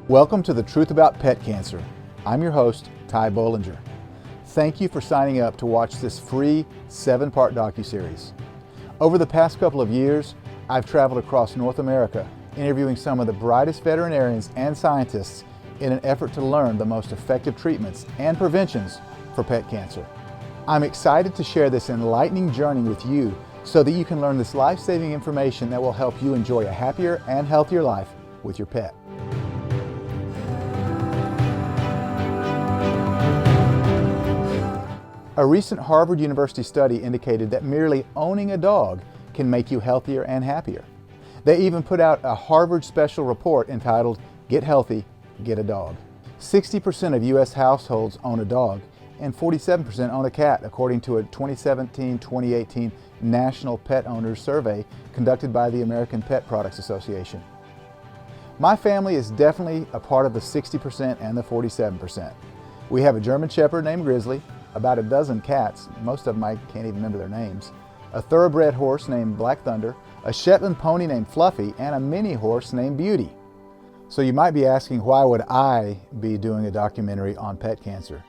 Welcome to The Truth About Pet Cancer. I'm your host, Ty Bollinger. Thank you for signing up to watch this free 7-part docuseries. Over the past couple of years, I've traveled across North America, interviewing some of the brightest veterinarians and scientists in an effort to learn the most effective treatments and preventions for pet cancer. I'm excited to share this enlightening journey with you so that you can learn this life-saving information that will help you enjoy a happier and healthier life with your pet. A recent Harvard University study indicated that merely owning a dog can make you healthier and happier. They even put out a Harvard special report entitled, "Get Healthy, Get a Dog." 60% of U.S. households own a dog, and 47% own a cat, according to a 2017-2018 National Pet Owners Survey conducted by the American Pet Products Association. My family is definitely a part of the 60% and the 47%. We have a German Shepherd named Grizzly, about a dozen cats, most of them I can't even remember their names, a thoroughbred horse named Black Thunder, a Shetland pony named Fluffy, and a mini horse named Beauty. So you might be asking, why would I be doing a documentary on pet cancer?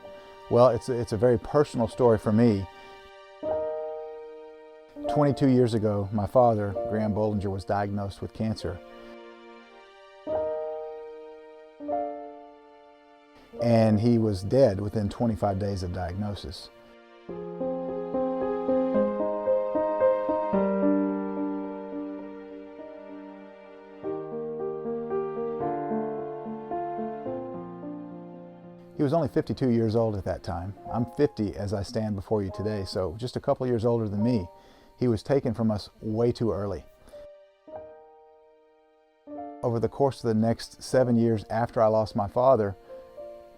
Well, it's a very personal story for me. 22 years ago, my father, Graham Bollinger, was diagnosed with cancer. And he was dead within 25 days of diagnosis. He was only 52 years old at that time. I'm 50 as I stand before you today, so just a couple years older than me. He was taken from us way too early. Over the course of the next 7 years after I lost my father,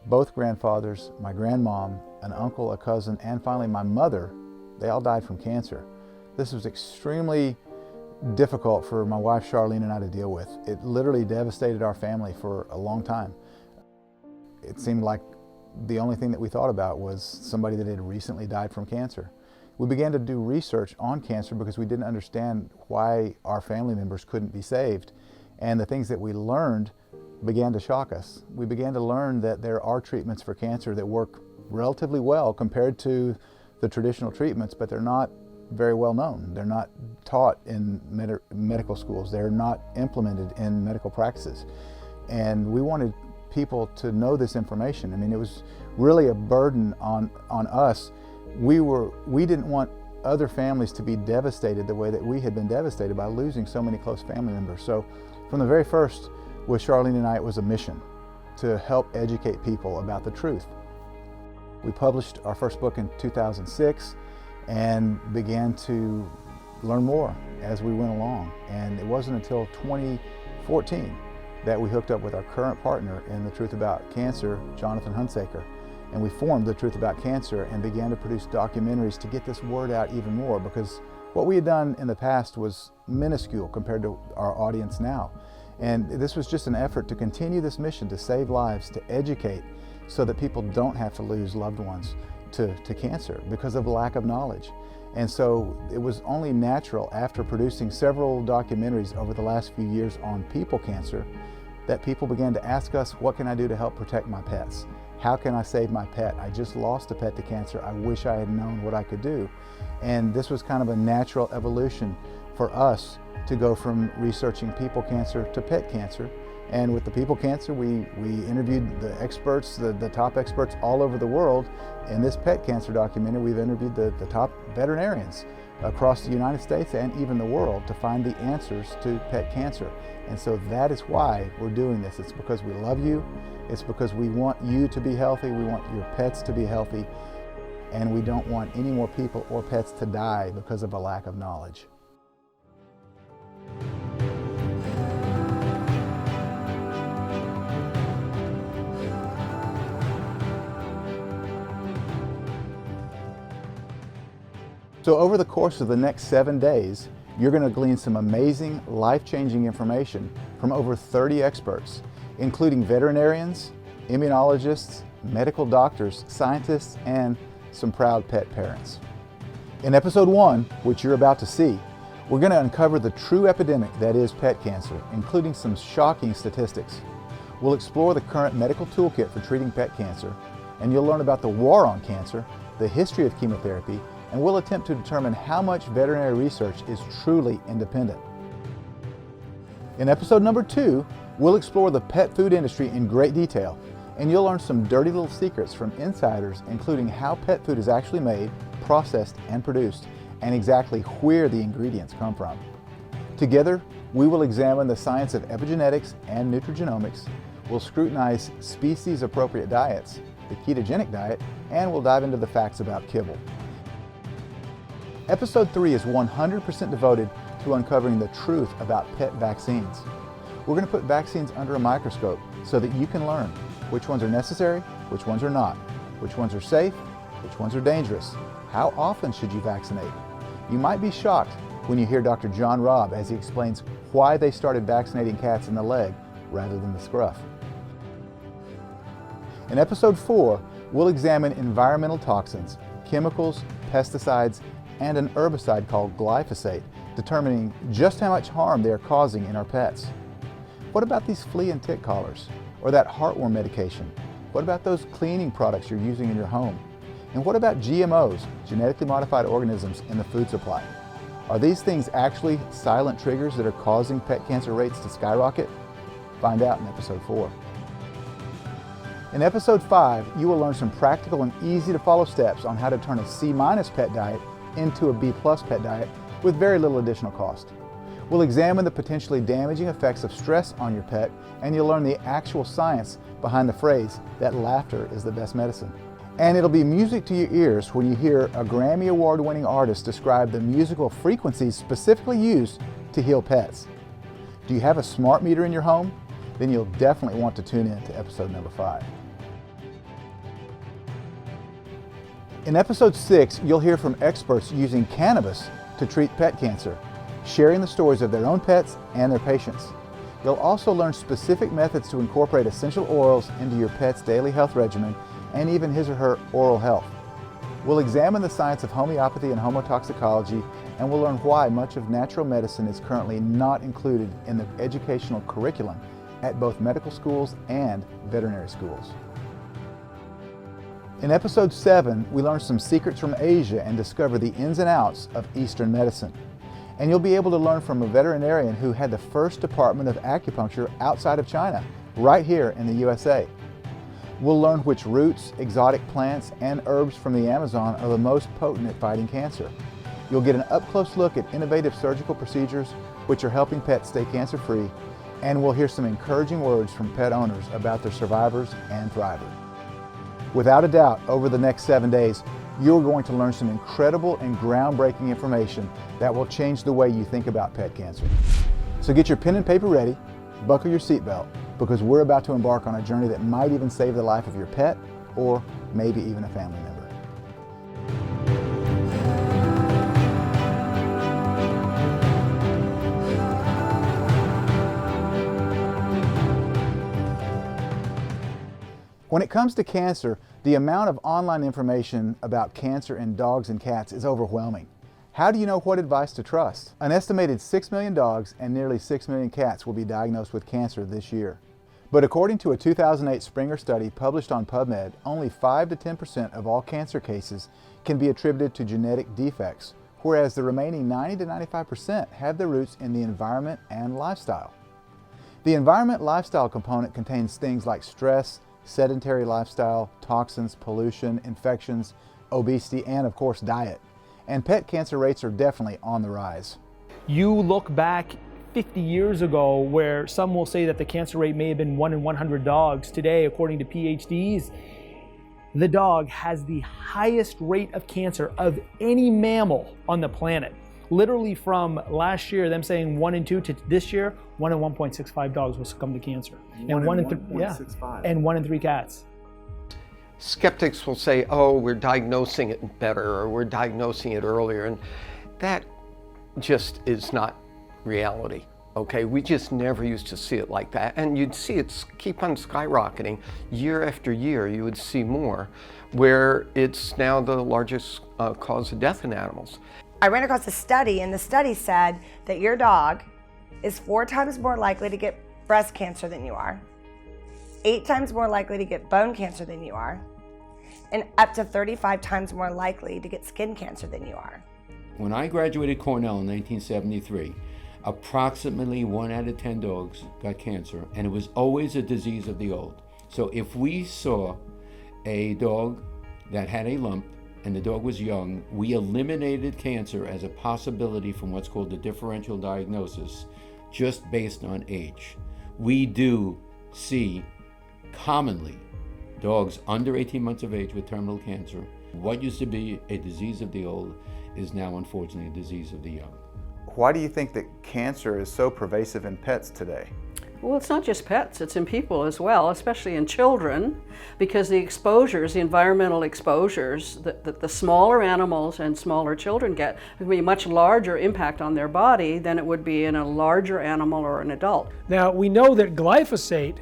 both grandfathers, my grandmom, an uncle, a cousin, and finally my mother, they all died from cancer. This was extremely difficult for my wife Charlene and I to deal with. It literally devastated our family for a long time. It seemed like the only thing that we thought about was somebody that had recently died from cancer. We began to do research on cancer because we didn't understand why our family members couldn't be saved. And the things that we learned began to shock us. We began to learn that there are treatments for cancer that work relatively well compared to the traditional treatments, but they're not very well known. They're not taught in medical schools. They're not implemented in medical practices. And we wanted people to know this information. I mean, it was really a burden on us. We didn't want other families to be devastated the way that we had been devastated by losing so many close family members. So from the very first, with Charlene and I, it was a mission to help educate people about the truth. We published our first book in 2006 and began to learn more as we went along. And it wasn't until 2014 that we hooked up with our current partner in The Truth About Cancer, Jonathan Hunsaker. And we formed The Truth About Cancer and began to produce documentaries to get this word out even more, because what we had done in the past was minuscule compared to our audience now. And this was just an effort to continue this mission, to save lives, to educate, so that people don't have to lose loved ones to cancer because of lack of knowledge. And so it was only natural, after producing several documentaries over the last few years on people cancer, that people began to ask us, what can I do to help protect my pets? How can I save my pet? I just lost a pet to cancer. I wish I had known what I could do. And this was kind of a natural evolution for us to go from researching people cancer to pet cancer. And with the people cancer, we interviewed the experts, the top experts all over the world. In this pet cancer documentary, we've interviewed the top veterinarians across the United States and even the world to find the answers to pet cancer. And so that is why we're doing this. It's because we love you. It's because we want you to be healthy. We want your pets to be healthy. And we don't want any more people or pets to die because of a lack of knowledge. So over the course of the next 7 days, you're going to glean some amazing, life-changing information from over 30 experts, including veterinarians, immunologists, medical doctors, scientists, and some proud pet parents. In episode 1, which you're about to see, we're going to uncover the true epidemic that is pet cancer, including some shocking statistics. We'll explore the current medical toolkit for treating pet cancer, and you'll learn about the war on cancer, the history of chemotherapy, and we'll attempt to determine how much veterinary research is truly independent. In episode number 2, we'll explore the pet food industry in great detail, and you'll learn some dirty little secrets from insiders, including how pet food is actually made, processed, and produced, and exactly where the ingredients come from. Together, we will examine the science of epigenetics and nutrigenomics, we'll scrutinize species-appropriate diets, the ketogenic diet, and we'll dive into the facts about kibble. Episode 3 is 100% devoted to uncovering the truth about pet vaccines. We're going to put vaccines under a microscope so that you can learn which ones are necessary, which ones are not, which ones are safe, which ones are dangerous, how often should you vaccinate. You might be shocked when you hear Dr. John Robb as he explains why they started vaccinating cats in the leg rather than the scruff. In episode 4, we'll examine environmental toxins, chemicals, pesticides, and an herbicide called glyphosate, determining just how much harm they are causing in our pets. What about these flea and tick collars? Or that heartworm medication? What about those cleaning products you're using in your home? And what about GMOs, genetically modified organisms, in the food supply? Are these things actually silent triggers that are causing pet cancer rates to skyrocket? Find out in episode 4. In episode 5, you will learn some practical and easy to follow steps on how to turn a C- pet diet into a B+ pet diet with very little additional cost. We'll examine the potentially damaging effects of stress on your pet, and you'll learn the actual science behind the phrase that laughter is the best medicine. And it'll be music to your ears when you hear a Grammy Award-winning artist describe the musical frequencies specifically used to heal pets. Do you have a smart meter in your home? Then you'll definitely want to tune in to episode number 5. In episode 6, you'll hear from experts using cannabis to treat pet cancer, sharing the stories of their own pets and their patients. You'll also learn specific methods to incorporate essential oils into your pet's daily health regimen and even his or her oral health. We'll examine the science of homeopathy and homotoxicology, and we'll learn why much of natural medicine is currently not included in the educational curriculum at both medical schools and veterinary schools. In episode 7, we learn some secrets from Asia and discover the ins and outs of Eastern medicine. And you'll be able to learn from a veterinarian who had the first department of acupuncture outside of China, right here in the USA. We'll learn which roots, exotic plants, and herbs from the Amazon are the most potent at fighting cancer. You'll get an up-close look at innovative surgical procedures which are helping pets stay cancer-free, and we'll hear some encouraging words from pet owners about their survivors and thrivers. Without a doubt, over the next 7 days, you're going to learn some incredible and groundbreaking information that will change the way you think about pet cancer. So get your pen and paper ready, buckle your seatbelt, because we're about to embark on a journey that might even save the life of your pet or maybe even a family member. When it comes to cancer, the amount of online information about cancer in dogs and cats is overwhelming. How do you know what advice to trust? An estimated 6 million dogs and nearly 6 million cats will be diagnosed with cancer this year. But according to a 2008 Springer study published on PubMed, only 5 to 10% of all cancer cases can be attributed to genetic defects, whereas the remaining 90 to 95% have their roots in the environment and lifestyle. The environment-lifestyle component contains things like stress, sedentary lifestyle, toxins, pollution, infections, obesity, and of course diet. And pet cancer rates are definitely on the rise. You look back 50 years ago where some will say that the cancer rate may have been 1 in 100 dogs. Today, according to PhDs, the dog has the highest rate of cancer of any mammal on the planet. Literally from last year, them saying 1 in 2 to this year, 1 in 1.65 dogs will succumb to cancer. And 1 in 3 cats. Skeptics will say, oh, we're diagnosing it better or we're diagnosing it earlier. And that just is not reality. Okay, we just never used to see it like that. And you'd see it keep on skyrocketing year after year. You would see more where it's now the largest cause of death in animals. I ran across a study, and the study said that your dog is 4 times more likely to get breast cancer than you are, 8 times more likely to get bone cancer than you are, and up to 35 times more likely to get skin cancer than you are. When I graduated Cornell in 1973, approximately 1 out of 10 dogs got cancer, and it was always a disease of the old. So if we saw a dog that had a lump and the dog was young, we eliminated cancer as a possibility from what's called the differential diagnosis, just based on age. We do see commonly dogs under 18 months of age with terminal cancer. What used to be a disease of the old is now unfortunately a disease of the young. Why do you think that cancer is so pervasive in pets today? Well, it's not just pets, it's in people as well, especially in children, because the exposures, the environmental exposures that the smaller animals and smaller children get would be a much larger impact on their body than it would be in a larger animal or an adult. Now, we know that glyphosate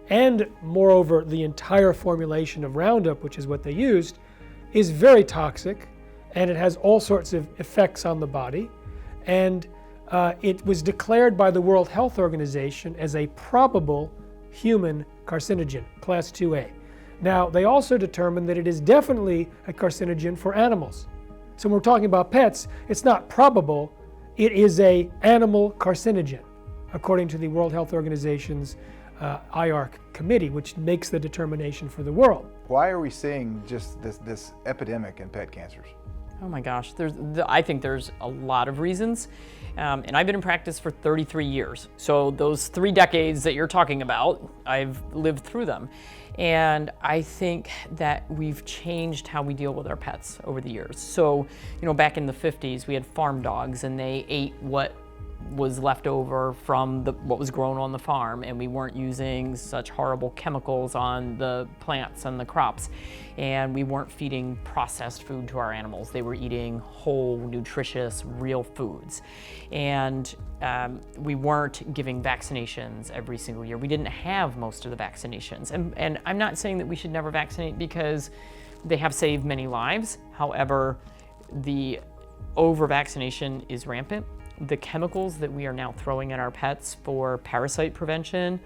and moreover the entire formulation of Roundup, which is what they used, is very toxic, and it has all sorts of effects on the body. And it was declared by the World Health Organization as a probable human carcinogen, class 2A. Now, they also determined that it is definitely a carcinogen for animals. So when we're talking about pets, it's not probable, it is an animal carcinogen, according to the World Health Organization's IARC committee, which makes the determination for the world. Why are we seeing just this epidemic in pet cancers? Oh my gosh, I think there's a lot of reasons. And I've been in practice for 33 years. So those 3 decades that you're talking about, I've lived through them. And I think that we've changed how we deal with our pets over the years. So, back in the 50s, we had farm dogs and they ate what was left over from what was grown on the farm, and we weren't using such horrible chemicals on the plants and the crops, and we weren't feeding processed food to our animals. They were eating whole, nutritious, real foods, and we weren't giving vaccinations every single year. We didn't have most of the vaccinations, and I'm not saying that we should never vaccinate because they have saved many lives. However, the over-vaccination is rampant. The chemicals that we are now throwing at our pets for parasite prevention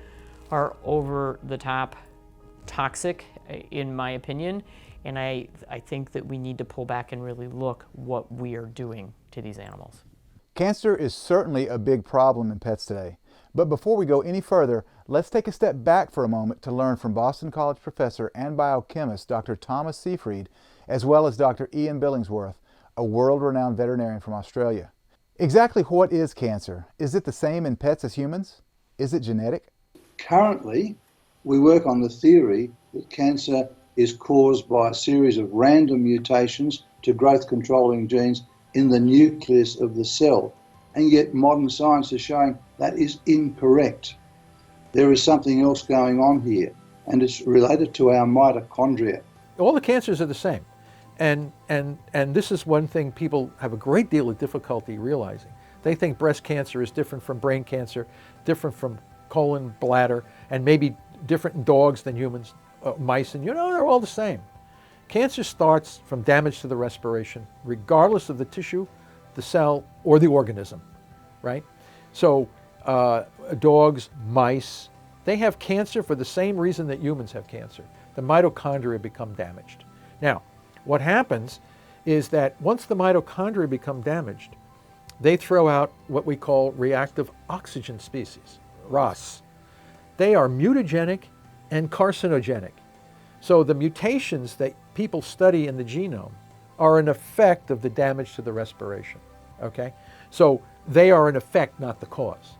are over the top toxic, in my opinion, and I think that we need to pull back and really look what we are doing to these animals. Cancer is certainly a big problem in pets today. But before we go any further, let's take a step back for a moment to learn from Boston College professor and biochemist Dr. Thomas Seyfried, as well as Dr. Ian Billingsworth, a world-renowned veterinarian from Australia. Exactly what is cancer? Is it the same in pets as humans? Is it genetic? Currently, we work on the theory that cancer is caused by a series of random mutations to growth-controlling genes in the nucleus of the cell, and yet modern science is showing that is incorrect. There is something else going on here, and it's related to our mitochondria. All the cancers are the same. And this is one thing people have a great deal of difficulty realizing. They think breast cancer is different from brain cancer, different from colon, bladder, and maybe different in dogs than humans, mice, and they're all the same. Cancer starts from damage to the respiration, regardless of the tissue, the cell, or the organism, right? So dogs, mice, they have cancer for the same reason that humans have cancer. The mitochondria become damaged. Now, what happens is that once the mitochondria become damaged, they throw out what we call reactive oxygen species, ROS. They are mutagenic and carcinogenic. So the mutations that people study in the genome are an effect of the damage to the respiration, okay? So they are an effect, not the cause,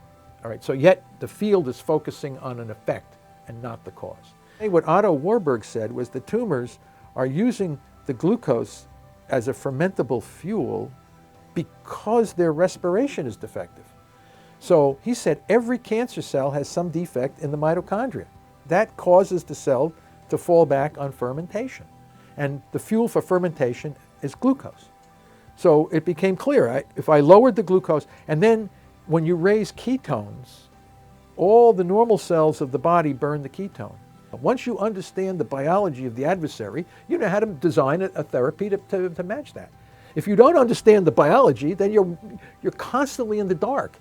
all right? So yet the field is focusing on an effect and not the cause. What Otto Warburg said was the tumors are using the glucose as a fermentable fuel because their respiration is defective. So he said every cancer cell has some defect in the mitochondria. That causes the cell to fall back on fermentation. And the fuel for fermentation is glucose. So it became clear, if I lowered the glucose, and then when you raise ketones, all the normal cells of the body burn the ketone. Once you understand the biology of the adversary, you know how to design a therapy to match that. If you don't understand the biology, then you're constantly in the dark,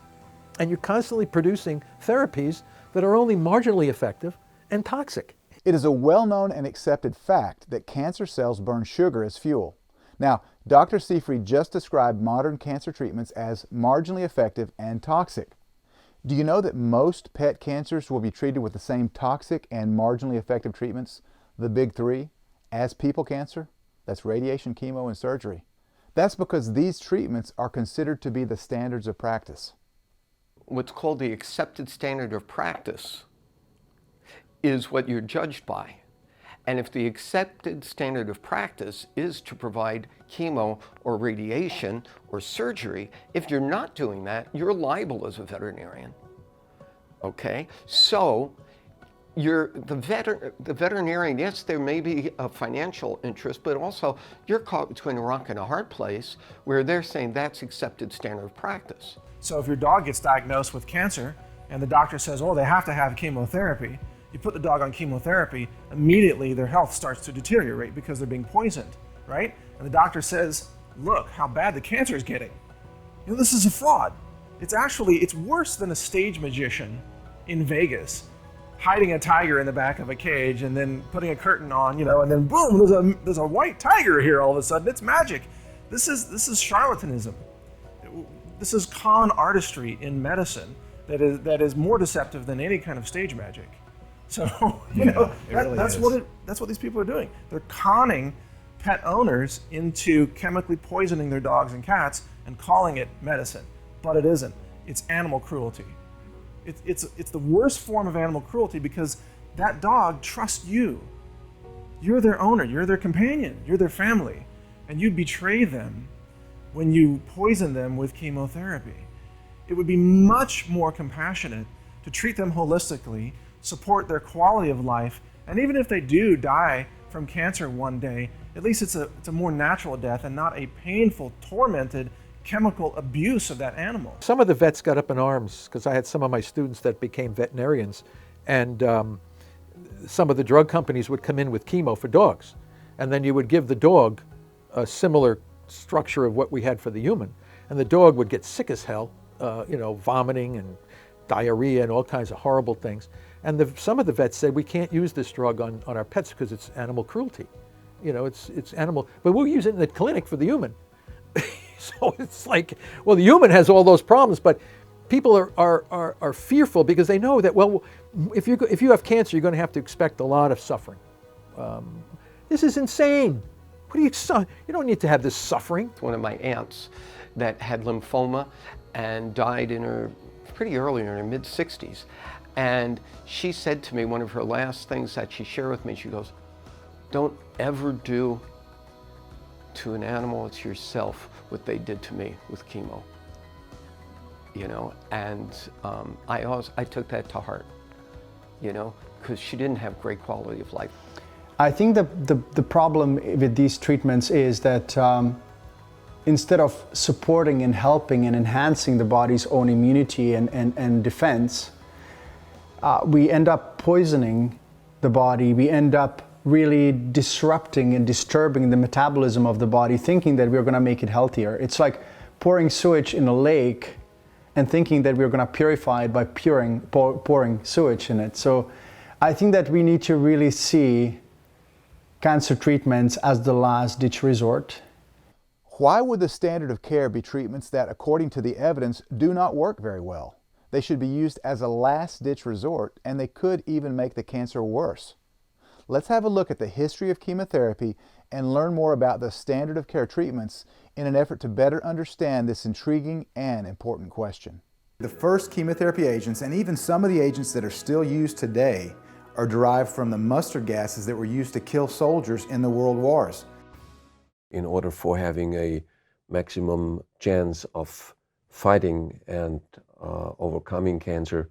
and you're constantly producing therapies that are only marginally effective and toxic. It is a well-known and accepted fact that cancer cells burn sugar as fuel. Now, Dr. Seyfried just described modern cancer treatments as marginally effective and toxic. Do you know that most pet cancers will be treated with the same toxic and marginally effective treatments, the big three, as people cancer? That's radiation, chemo, and surgery. That's because these treatments are considered to be the standards of practice. What's called the accepted standard of practice is what you're judged by. And if the accepted standard of practice is to provide chemo or radiation or surgery, if you're not doing that, you're liable as a veterinarian. Okay? So the veterinarian, yes, there may be a financial interest, but also you're caught between a rock and a hard place where they're saying that's accepted standard of practice. So if your dog gets diagnosed with cancer and the doctor says, oh, they have to have chemotherapy, you put the dog on chemotherapy, immediately their health starts to deteriorate because they're being poisoned, right? And the doctor says, look how bad the cancer is getting. You know, this is a fraud. It's worse than a stage magician in Vegas hiding a tiger in the back of a cage and then putting a curtain on, and then boom, there's a white tiger here all of a sudden. It's magic. This is charlatanism. This is con artistry in medicine that is more deceptive than any kind of stage magic. So, that's what these people are doing. They're conning pet owners into chemically poisoning their dogs and cats and calling it medicine, but it isn't. It's animal cruelty. It's the worst form of animal cruelty because that dog trusts you. You're their owner, you're their companion, you're their family, and you betray them when you poison them with chemotherapy. It would be much more compassionate to treat them holistically, support their quality of life, and even if they do die from cancer one day, at least it's a more natural death and not a painful, tormented chemical abuse of that animal. Some of the vets got up in arms because I had some of my students that became veterinarians, and some of the drug companies would come in with chemo for dogs, and then you would give the dog a similar structure of what we had for the human, and the dog would get sick as hell, vomiting and diarrhea and all kinds of horrible things. And some of the vets said, we can't use this drug on our pets because it's animal cruelty. It's animal, but we'll use it in the clinic for the human. So it's like, well, the human has all those problems, but people are fearful because they know that, well, if you have cancer, you're going to have to expect a lot of suffering. This is insane. You don't need to have this suffering. One of my aunts that had lymphoma and died pretty early in her mid-60s. And she said to me, one of her last things that she shared with me, she goes, don't ever do to an animal, it's yourself, what they did to me with chemo. And I took that to heart, because she didn't have great quality of life. I think the problem with these treatments is that instead of supporting and helping and enhancing the body's own immunity and defense, we end up poisoning the body. We end up really disrupting and disturbing the metabolism of the body, thinking that we're going to make it healthier. It's like pouring sewage in a lake and thinking that we're going to purify it by pouring sewage in it. So I think that we need to really see cancer treatments as the last ditch resort. Why would the standard of care be treatments that, according to the evidence, do not work very well? They should be used as a last-ditch resort, and they could even make the cancer worse. Let's have a look at the history of chemotherapy and learn more about the standard of care treatments in an effort to better understand this intriguing and important question. The first chemotherapy agents, and even some of the agents that are still used today, are derived from the mustard gases that were used to kill soldiers in the world wars. In order for having a maximum chance of fighting and overcoming cancer,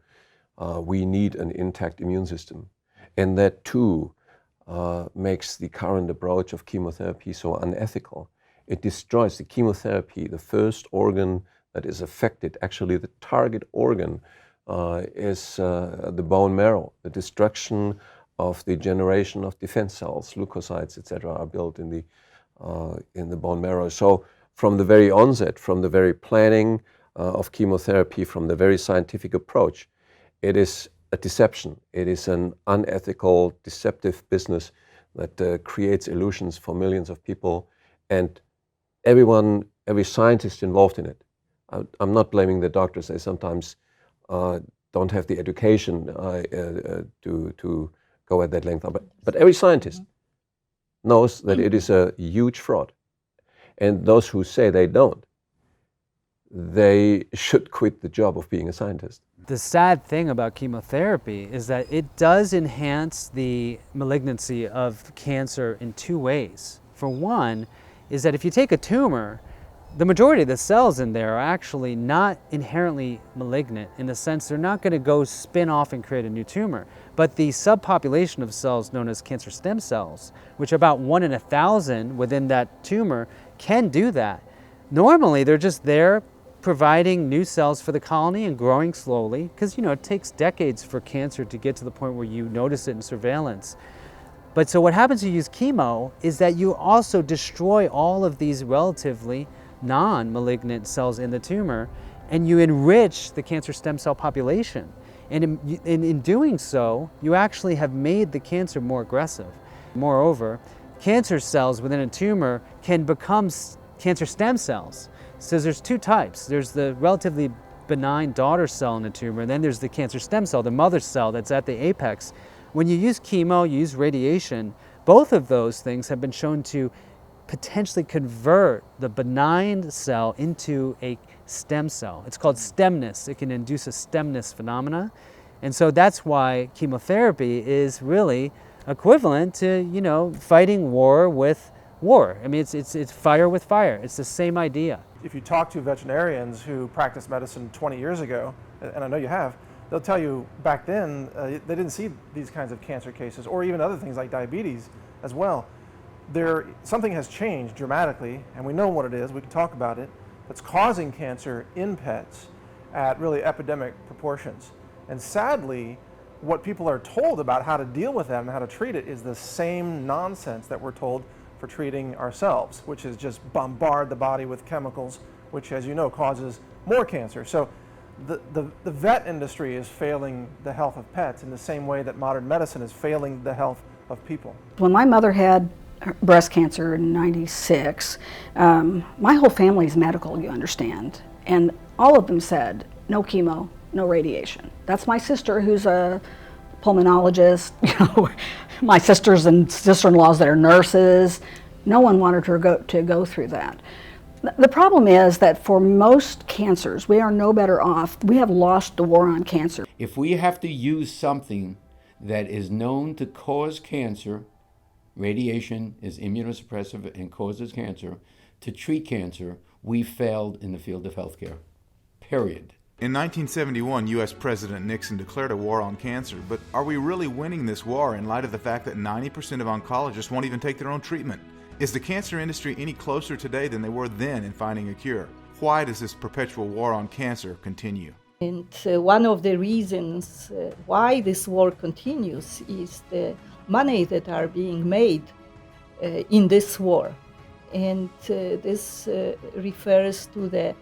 we need an intact immune system. And that too makes the current approach of chemotherapy so unethical. It destroys the chemotherapy, the first organ that is affected, actually the target organ is the bone marrow. The destruction of the generation of defense cells, leukocytes, etc., are built in the bone marrow. So from the very onset, from the very planning of chemotherapy, from the very scientific approach, it is a deception. It is an unethical, deceptive business that creates illusions for millions of people, and every scientist involved in it. I'm not blaming the doctors. They sometimes don't have the education to go at that length. But every scientist knows that it is a huge fraud. And those who say they don't, they should quit the job of being a scientist. The sad thing about chemotherapy is that it does enhance the malignancy of cancer in two ways. For one, is that if you take a tumor, the majority of the cells in there are actually not inherently malignant, in the sense they're not going to go spin off and create a new tumor. But the subpopulation of cells known as cancer stem cells, which are about 1 in 1,000 within that tumor, can do that. Normally, they're just there providing new cells for the colony and growing slowly, because it takes decades for cancer to get to the point where you notice it in surveillance. But so what happens when you use chemo is that you also destroy all of these relatively non-malignant cells in the tumor, and you enrich the cancer stem cell population. And in doing so, you actually have made the cancer more aggressive. Moreover, cancer cells within a tumor can become cancer stem cells. So there's two types. There's the relatively benign daughter cell in a tumor, and then there's the cancer stem cell, the mother cell that's at the apex. When you use chemo, you use radiation, both of those things have been shown to potentially convert the benign cell into a stem cell. It's called stemness. It can induce a stemness phenomena. And so that's why chemotherapy is really equivalent to, fighting war with war. I mean, it's fire with fire. It's the same idea. If you talk to veterinarians who practiced medicine 20 years ago, and I know you have, they'll tell you back then they didn't see these kinds of cancer cases, or even other things like diabetes as well. Something has changed dramatically, and we know what it is, we can talk about it, that's causing cancer in pets at really epidemic proportions. And sadly, what people are told about how to deal with them and how to treat it is the same nonsense that we're told for treating ourselves, which is just bombard the body with chemicals, which, as you know, causes more cancer. So the vet industry is failing the health of pets in the same way that modern medicine is failing the health of people. When my mother had breast cancer in '96, my whole family's medical, you understand, and all of them said, no chemo, no radiation. That's my sister, who's a pulmonologist, my sisters and sister-in-laws that are nurses. No one wanted her to go through that. The problem is that for most cancers, we are no better off. We have lost the war on cancer. If we have to use something that is known to cause cancer, radiation is immunosuppressive and causes cancer, to treat cancer, we failed in the field of healthcare, period. In 1971, U.S. President Nixon declared a war on cancer, but are we really winning this war in light of the fact that 90% of oncologists won't even take their own treatment? Is the cancer industry any closer today than they were then in finding a cure? Why does this perpetual war on cancer continue? And one of the reasons why this war continues is the money that are being made in this war. And this refers to the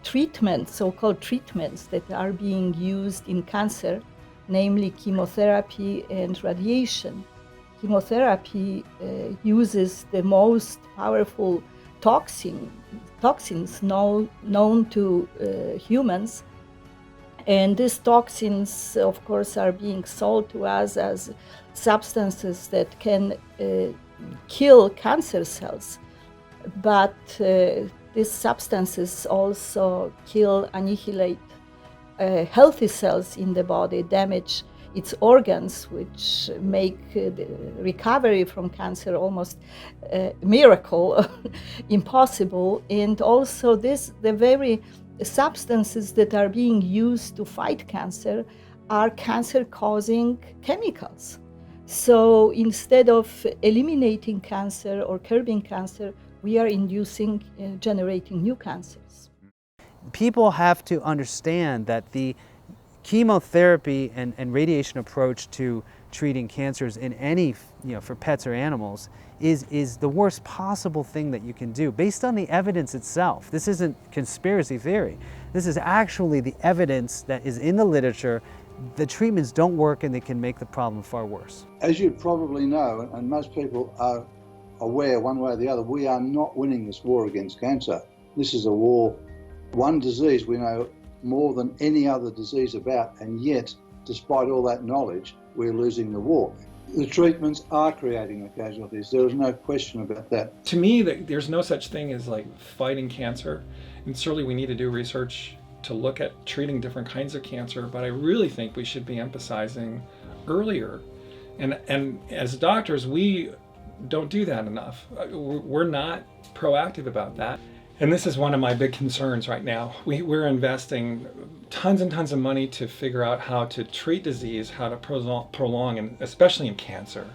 treatments, so-called treatments that are being used in cancer, namely chemotherapy and radiation. Chemotherapy uses the most powerful toxins known to humans, and these toxins, of course, are being sold to us as substances that can kill cancer cells, but these substances also annihilate healthy cells in the body, damage its organs, which make the recovery from cancer almost a miracle, impossible. And also the very substances that are being used to fight cancer are cancer-causing chemicals. So instead of eliminating cancer or curbing cancer, we are generating new cancers. People have to understand that the chemotherapy and radiation approach to treating cancers in any, for pets or animals is the worst possible thing that you can do based on the evidence itself. This isn't conspiracy theory. This is actually the evidence that is in the literature the treatments don't work and they can make the problem far worse. As you probably know, and most people are aware one way or the other, we are not winning this war against cancer. This is a war, one disease we know more than any other disease about, and yet, despite all that knowledge, we're losing the war. The treatments are creating the casualties. There is no question about that. To me, there's no such thing as like fighting cancer, and certainly we need to do research to look at treating different kinds of cancer, but I really think we should be emphasizing earlier. And as doctors, we don't do that enough. We're not proactive about that. And this is one of my big concerns right now. We're investing tons and tons of money to figure out how to treat disease, how to prolong, and especially in cancer,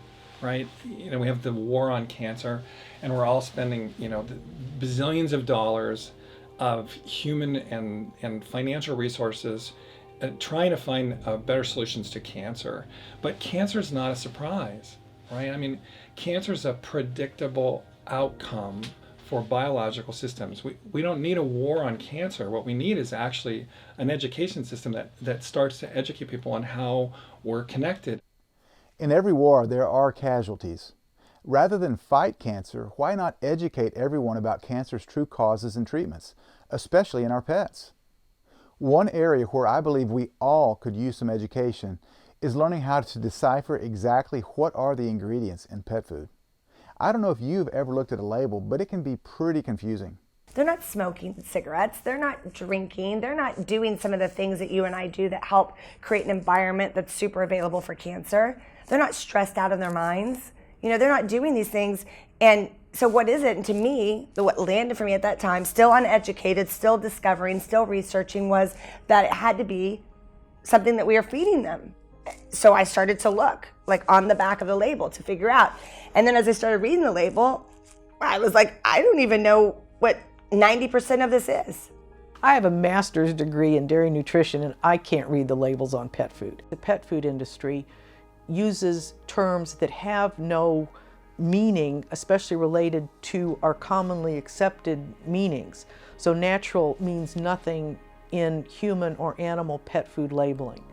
right? You know, we have the war on cancer, and we're all spending, you know, bazillions of dollars of human and financial resources trying to find better solutions to cancer. But cancer is not a surprise, right? I mean, cancer is a predictable outcome for biological systems. We don't need a war on cancer. What we need is actually an education system that starts to educate people on how we're connected. In every war, there are casualties. Rather than fight cancer, why not educate everyone about cancer's true causes and treatments, especially in our pets? One area where I believe we all could use some education is learning how to decipher exactly what are the ingredients in pet food. I don't know if you've ever looked at a label, but it can be pretty confusing. They're not smoking cigarettes, they're not drinking, they're not doing some of the things that you and I do that help create an environment that's super available for cancer. They're not stressed out in their minds. You know, they're not doing these things. And so what is it? And to me, what landed for me at that time, still uneducated, still discovering, still researching, was that it had to be something that we are feeding them. So I started to look like on the back of the label to figure out. And then as I started reading the label, I was like, I don't even know what 90% of this is. I have a master's degree in dairy nutrition, and I can't read the labels on pet food. The pet food industry uses terms that have no meaning, especially related to our commonly accepted meanings. So natural means nothing in human or animal pet food labeling.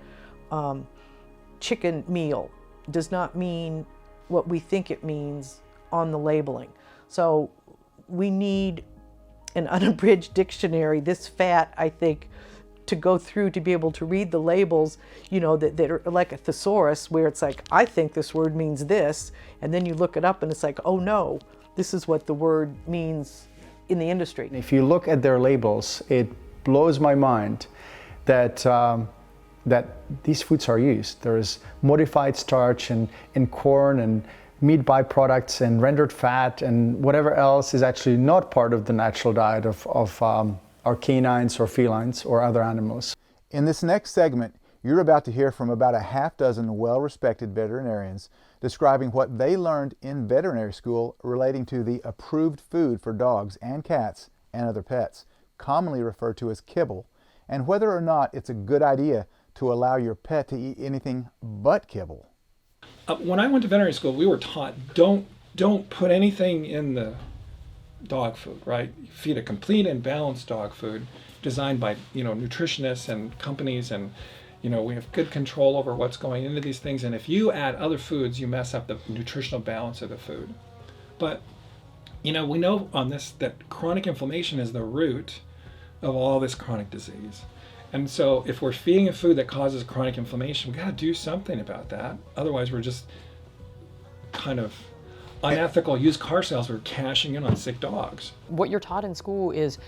Chicken meal does not mean what we think it means on the labeling. So we need an unabridged dictionary this fat, I think, to go through to be able to read the labels, you know, that are like a thesaurus, where it's like, I think this word means this, and then you look it up and it's like, oh no, this is what the word means in the industry. If you look at their labels, it blows my mind that that these foods are used. There is modified starch and corn and meat byproducts and rendered fat and whatever else is actually not part of the natural diet of our canines or felines or other animals. In this next segment, you're about to hear from about a half dozen well-respected veterinarians describing what they learned in veterinary school relating to the approved food for dogs and cats and other pets, commonly referred to as kibble, and whether or not it's a good idea to allow your pet to eat anything but kibble. When I went to veterinary school, we were taught don't put anything in the dog food, right? Feed a complete and balanced dog food designed by, you know, nutritionists and companies, and, you know, we have good control over what's going into these things, and if you add other foods, you mess up the nutritional balance of the food. But, you know, we know on this that chronic inflammation is the root of all this chronic disease. And so if we're feeding a food that causes chronic inflammation, we got to do something about that. Otherwise, we're just kind of unethical used car sales. We're cashing in on sick dogs. What you're taught in school is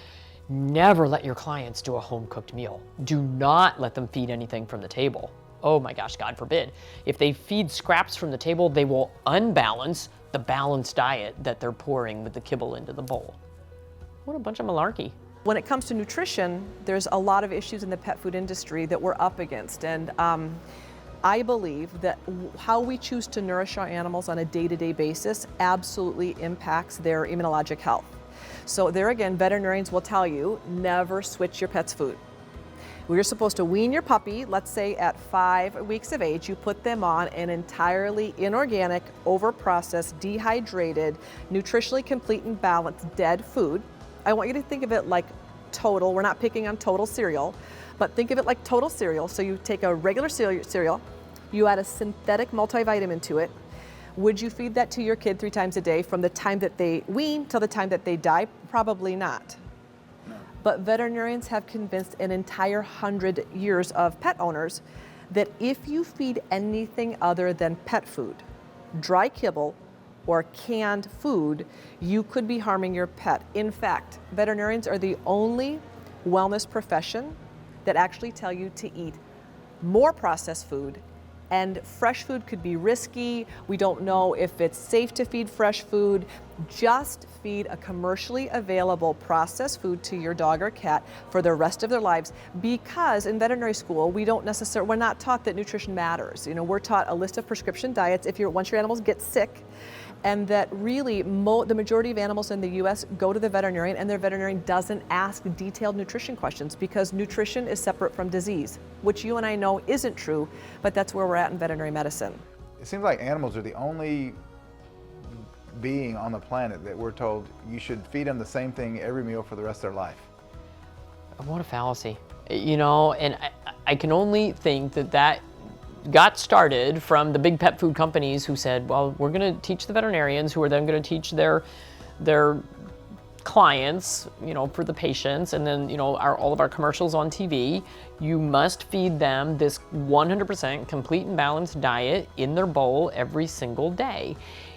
never let your clients do a home-cooked meal. Do not let them feed anything from the table. Oh my gosh, God forbid. If they feed scraps from the table, they will unbalance the balanced diet that they're pouring with the kibble into the bowl. What a bunch of malarkey. When it comes to nutrition, there's a lot of issues in the pet food industry that we're up against, and I believe that how we choose to nourish our animals on a day-to-day basis absolutely impacts their immunologic health. So there again, veterinarians will tell you, never switch your pet's food. We're supposed to wean your puppy, let's say at 5 weeks of age, you put them on an entirely inorganic, over-processed, dehydrated, nutritionally complete and balanced dead food. I want you to think of it like Total. We're not picking on Total cereal. But think of it like total cereal. So you take a regular cereal, you add a synthetic multivitamin to it. Would you feed that to your kid 3 times a day from the time that they wean till the time that they die? Probably not. But veterinarians have convinced an entire 100 years of pet owners that if you feed anything other than pet food, dry kibble, or canned food, you could be harming your pet. In fact, veterinarians are the only wellness profession that actually tell you to eat more processed food, and fresh food could be risky. We don't know if it's safe to feed fresh food. Just feed a commercially available processed food to your dog or cat for the rest of their lives, because in veterinary school, we're not taught that nutrition matters. We're taught a list of prescription diets once your animals get sick, and that really the majority of animals in the US go to the veterinarian, and their veterinarian doesn't ask detailed nutrition questions because nutrition is separate from disease, which you and I know isn't true, but that's where we're at in veterinary medicine. It seems like animals are the only being on the planet that we're told you should feed them the same thing every meal for the rest of their life. What a fallacy. And I can only think that got started from the big pet food companies who said, well, we're going to teach the veterinarians, who are then going to teach their clients, for the patients, and then, all of our commercials on TV, you must feed them this 100% complete and balanced diet in their bowl every single day.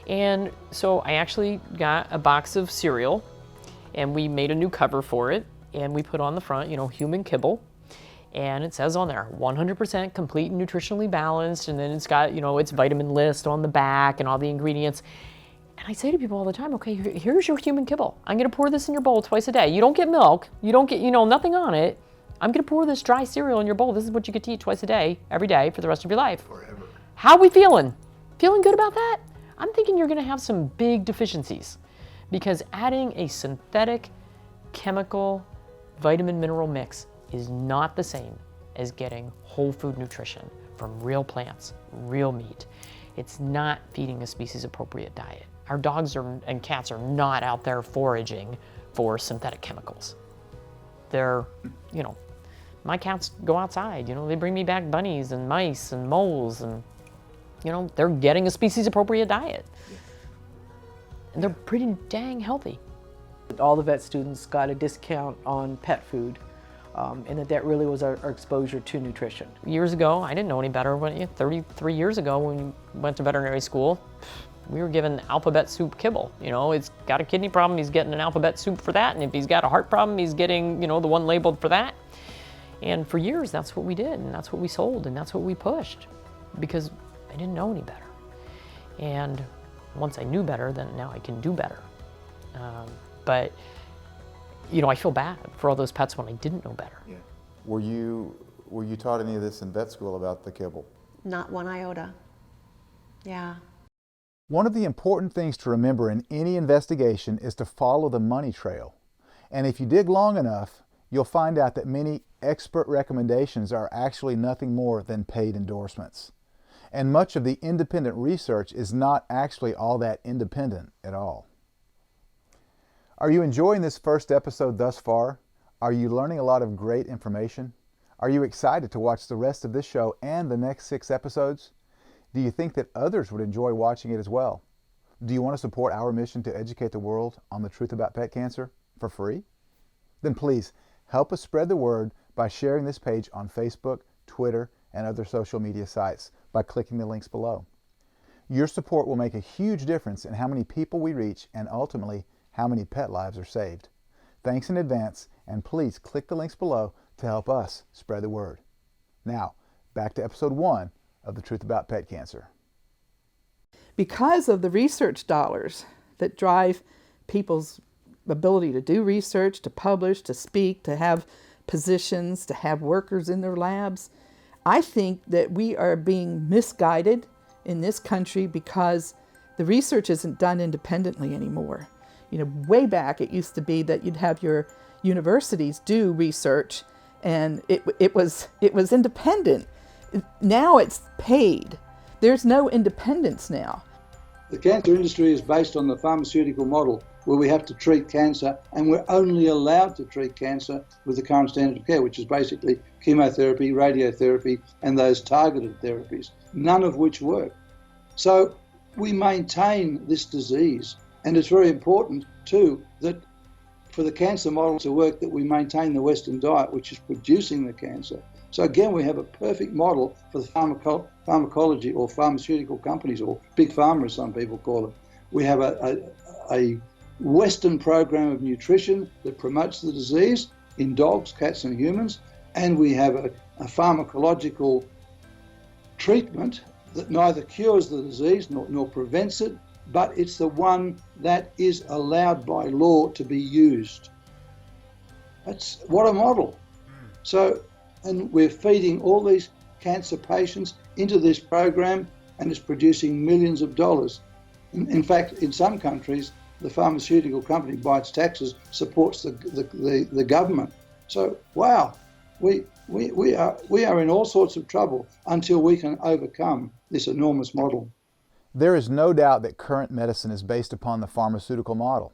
And so I actually got a box of cereal, and we made a new cover for it, and we put on the front, human kibble. And it says on there, 100% complete and nutritionally balanced, and then it's got, its vitamin list on the back and all the ingredients. And I say to people all the time, okay, here's your human kibble. I'm gonna pour this in your bowl twice a day. You don't get milk, you don't get, nothing on it. I'm gonna pour this dry cereal in your bowl. This is what you get to eat twice a day, every day, for the rest of your life. Forever. How are we feeling? Feeling good about that? I'm thinking you're gonna have some big deficiencies, because adding a synthetic chemical vitamin mineral mix is not the same as getting whole food nutrition from real plants, real meat. It's not feeding a species appropriate diet. Our dogs and cats are not out there foraging for synthetic chemicals. They're, my cats go outside, they bring me back bunnies and mice and moles, and, they're getting a species appropriate diet. And they're pretty dang healthy. All the vet students got a discount on pet food. And that really was our exposure to nutrition. Years ago, I didn't know any better. 33 years ago, when we went to veterinary school, we were given alphabet soup kibble. It's got a kidney problem, he's getting an alphabet soup for that. And if he's got a heart problem, he's getting, the one labeled for that. And for years, that's what we did, and that's what we sold, and that's what we pushed, because I didn't know any better. And once I knew better, then now I can do better. But I feel bad for all those pets when I didn't know better. Yeah. Were you taught any of this in vet school about the kibble? Not one iota. Yeah. One of the important things to remember in any investigation is to follow the money trail. And if you dig long enough, you'll find out that many expert recommendations are actually nothing more than paid endorsements. And much of the independent research is not actually all that independent at all. Are you enjoying this first episode thus far? Are you learning a lot of great information? Are you excited to watch the rest of this show and the next 6 episodes? Do you think that others would enjoy watching it as well? Do you want to support our mission to educate the world on the truth about pet cancer for free? Then please help us spread the word by sharing this page on Facebook, Twitter, and other social media sites by clicking the links below. Your support will make a huge difference in how many people we reach and ultimately how many pet lives are saved. Thanks in advance, and please click the links below to help us spread the word. Now, back to episode 1 of The Truth About Pet Cancer. Because of the research dollars that drive people's ability to do research, to publish, to speak, to have positions, to have workers in their labs, I think that we are being misguided in this country because the research isn't done independently anymore. Way back it used to be that you'd have your universities do research, and it was independent. Now it's paid. There's no independence now. The cancer industry is based on the pharmaceutical model, where we have to treat cancer, and we're only allowed to treat cancer with the current standard of care, which is basically chemotherapy, radiotherapy, and those targeted therapies, none of which work. So we maintain this disease, and it's very important too that for the cancer model to work, that we maintain the Western diet, which is producing the cancer. So again, we have a perfect model for the pharmacology or pharmaceutical companies, or big pharma as some people call it. We have a Western program of nutrition that promotes the disease in dogs, cats and humans, and we have a pharmacological treatment that neither cures the disease nor prevents it, but it's the one that is allowed by law to be used. That's what a model. So, and we're feeding all these cancer patients into this program, and it's producing millions of dollars. In fact, in some countries, the pharmaceutical company, by its taxes, supports the government. So, wow, we are in all sorts of trouble until we can overcome this enormous model. There is no doubt that current medicine is based upon the pharmaceutical model.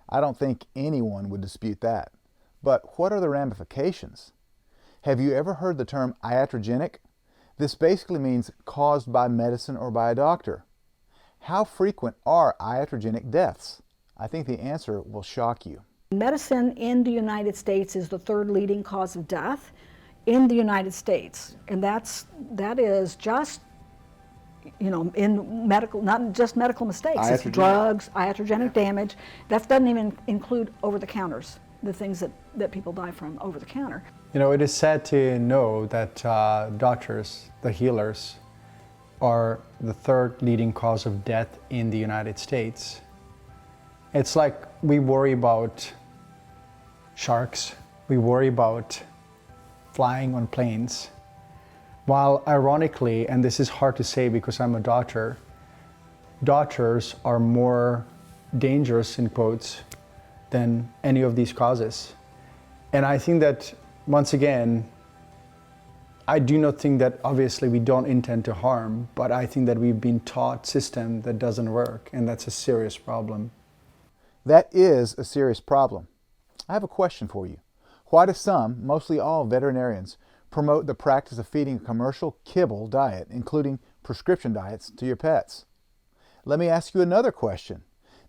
I don't think anyone would dispute that. But what are the ramifications? Have you ever heard the term iatrogenic? This basically means caused by medicine or by a doctor. How frequent are iatrogenic deaths? I think the answer will shock you. Medicine in the United States is the third leading cause of death in the United States, and that is just, you know, in medical, not just medical mistakes. It's drugs, iatrogenic damage. That doesn't even include over-the-counters, the things that people die from over the counter. You know, it is sad to know that doctors, the healers, are the third leading cause of death in the United States. It's like we worry about sharks, we worry about flying on planes, while ironically, and this is hard to say because I'm a doctor, doctors are more dangerous, in quotes, than any of these causes. And I think that, once again, I do not think that obviously we don't intend to harm, but I think that we've been taught a system that doesn't work, and that's a serious problem. That is a serious problem. I have a question for you. Why do some, mostly all veterinarians, promote the practice of feeding a commercial kibble diet, including prescription diets, to your pets? Let me ask you another question.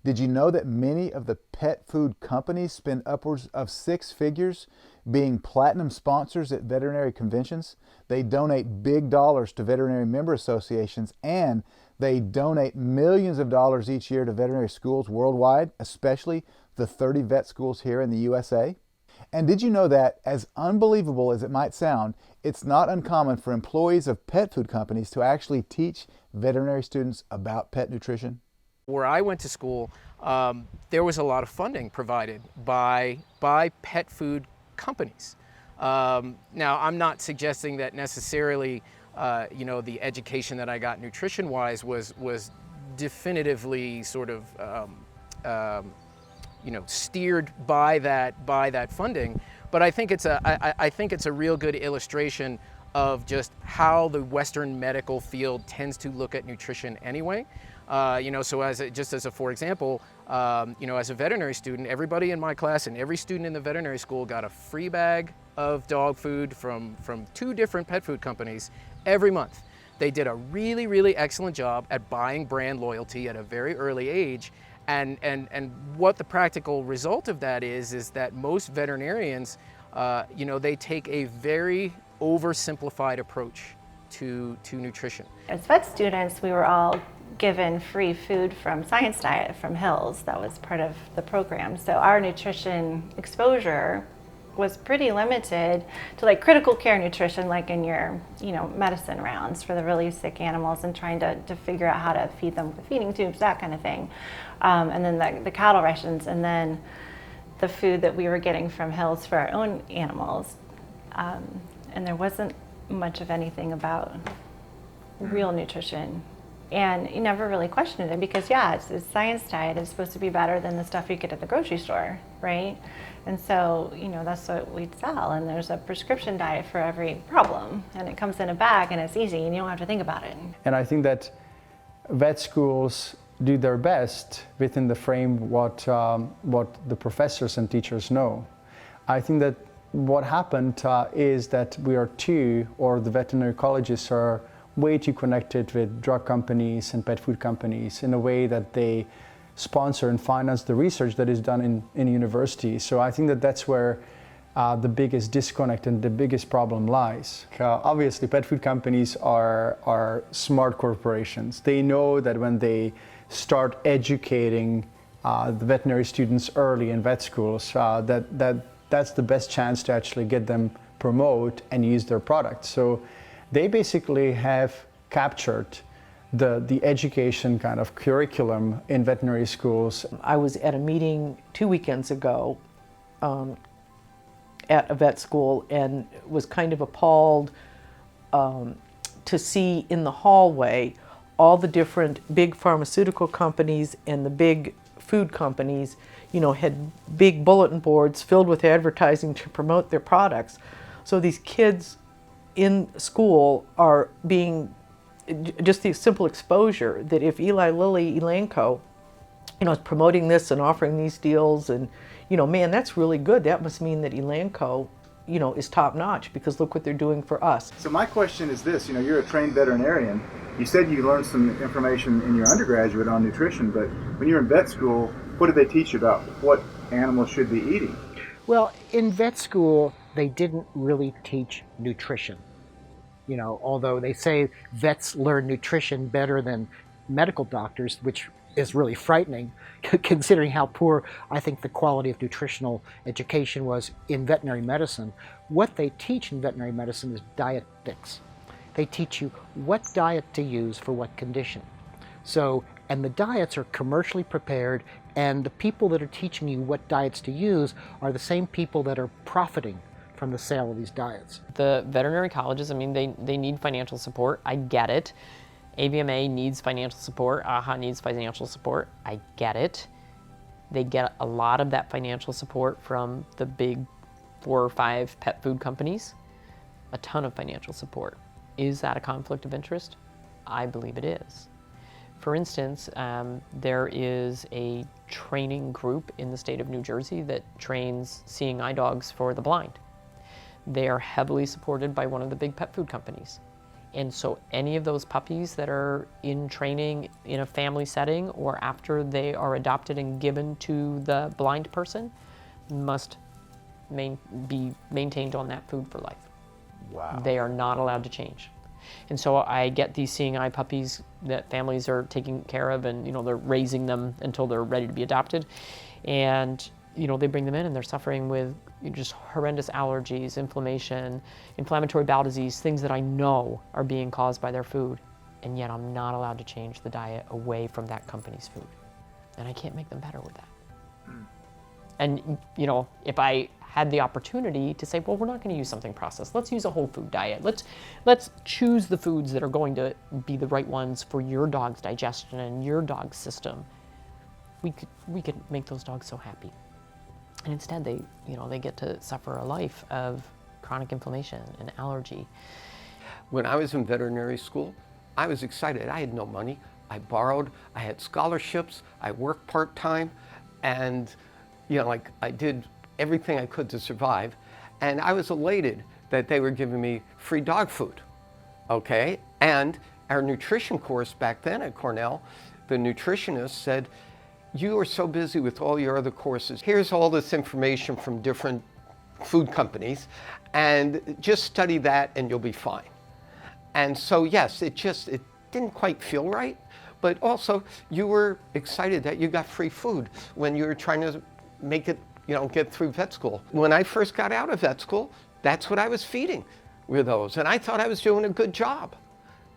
Did you know that many of the pet food companies spend upwards of 6 figures being platinum sponsors at veterinary conventions? They donate big dollars to veterinary member associations, and they donate millions of dollars each year to veterinary schools worldwide, especially the 30 vet schools here in the USA. And did you know that, as unbelievable as it might sound, it's not uncommon for employees of pet food companies to actually teach veterinary students about pet nutrition? Where I went to school, there was a lot of funding provided by pet food companies. Now, I'm not suggesting that necessarily, you know, the education that I got nutrition-wise was definitively sort of, you know, steered by that funding. But I think it's a real good illustration of just how the Western medical field tends to look at nutrition anyway. You know, so just as a for example, you know, as a veterinary student, everybody in my class and every student in the veterinary school got a free bag of dog food from 2 different pet food companies every month. They did a really, really excellent job at buying brand loyalty at a very early age. And what the practical result of that is that most veterinarians, you know, they take a very oversimplified approach to nutrition. As vet students, we were all given free food from Science Diet from Hills. That was part of the program. So our nutrition exposure was pretty limited to like critical care nutrition, like in your, you know, medicine rounds for the really sick animals and trying to figure out how to feed them with feeding tubes, that kind of thing. And then the cattle rations, and then the food that we were getting from Hills for our own animals. And there wasn't much of anything about real nutrition. And you never really questioned it because, yeah, it's Science Diet. It's supposed to be better than the stuff you get at the grocery store, right? And so, you know, that's what we'd sell. And there's a prescription diet for every problem. And it comes in a bag and it's easy and you don't have to think about it. And I think that vet schools do their best within the frame what the professors and teachers know. I think that what happened is that we are the veterinary colleges are way too connected with drug companies and pet food companies in a way that they sponsor and finance the research that is done in universities. So I think that that's where the biggest disconnect and the biggest problem lies. Obviously, pet food companies are smart corporations. They know that when they start educating the veterinary students early in vet schools, that's the best chance to actually get them promote and use their product. So they basically have captured the education kind of curriculum in veterinary schools. I was at a meeting 2 weekends ago at a vet school and was kind of appalled to see in the hallway all the different big pharmaceutical companies and the big food companies, you know, had big bulletin boards filled with advertising to promote their products. So these kids in school are being just the simple exposure that if Eli Lilly, Elanco, you know, is promoting this and offering these deals, and, you know, man, that's really good. That must mean that Elanco, you know, is top notch, because look what they're doing for us. So my question is this, you know, you're a trained veterinarian. You said you learned some information in your undergraduate on nutrition, but when you were in vet school, what did they teach you about what animals should be eating? Well, in vet school, they didn't really teach nutrition. You know, although they say vets learn nutrition better than medical doctors, which is really frightening, considering how poor I think the quality of nutritional education was in veterinary medicine. What they teach in veterinary medicine is dietetics. They teach you what diet to use for what condition. So, and the diets are commercially prepared, and the people that are teaching you what diets to use are the same people that are profiting from the sale of these diets. The veterinary colleges, I mean, they need financial support. I get it. AVMA needs financial support. AHA needs financial support. I get it. They get a lot of that financial support from the big 4 or 5 pet food companies. A ton of financial support. Is that a conflict of interest? I believe it is. For instance, there is a training group in the state of New Jersey that trains seeing eye dogs for the blind. They are heavily supported by one of the big pet food companies. And so any of those puppies that are in training in a family setting or after they are adopted and given to the blind person must be maintained on that food for life. Wow. They are not allowed to change. And so I get these seeing eye puppies that families are taking care of, and, you know, they're raising them until they're ready to be adopted. And, you know, they bring them in and they're suffering with just horrendous allergies, inflammation, inflammatory bowel disease, things that I know are being caused by their food. And yet I'm not allowed to change the diet away from that company's food. And I can't make them better with that. And, you know, if I had the opportunity to say, well, we're not going to use something processed. Let's use a whole food diet. Let's choose the foods that are going to be the right ones for your dog's digestion and your dog's system. We could make those dogs so happy. And instead, they get to suffer a life of chronic inflammation and allergy. When I was in veterinary school, I was excited. I had no money. I borrowed. I had scholarships. I worked part-time, and, you know, like, I did everything I could to survive. And I was elated that they were giving me free dog food, okay? And our nutrition course back then at Cornell, the nutritionist said, you are so busy with all your other courses. Here's all this information from different food companies, and just study that and you'll be fine. And so yes, it didn't quite feel right, but also you were excited that you got free food when you were trying to make it, you know, get through vet school. When I first got out of vet school, that's what I was feeding with those, and I thought I was doing a good job.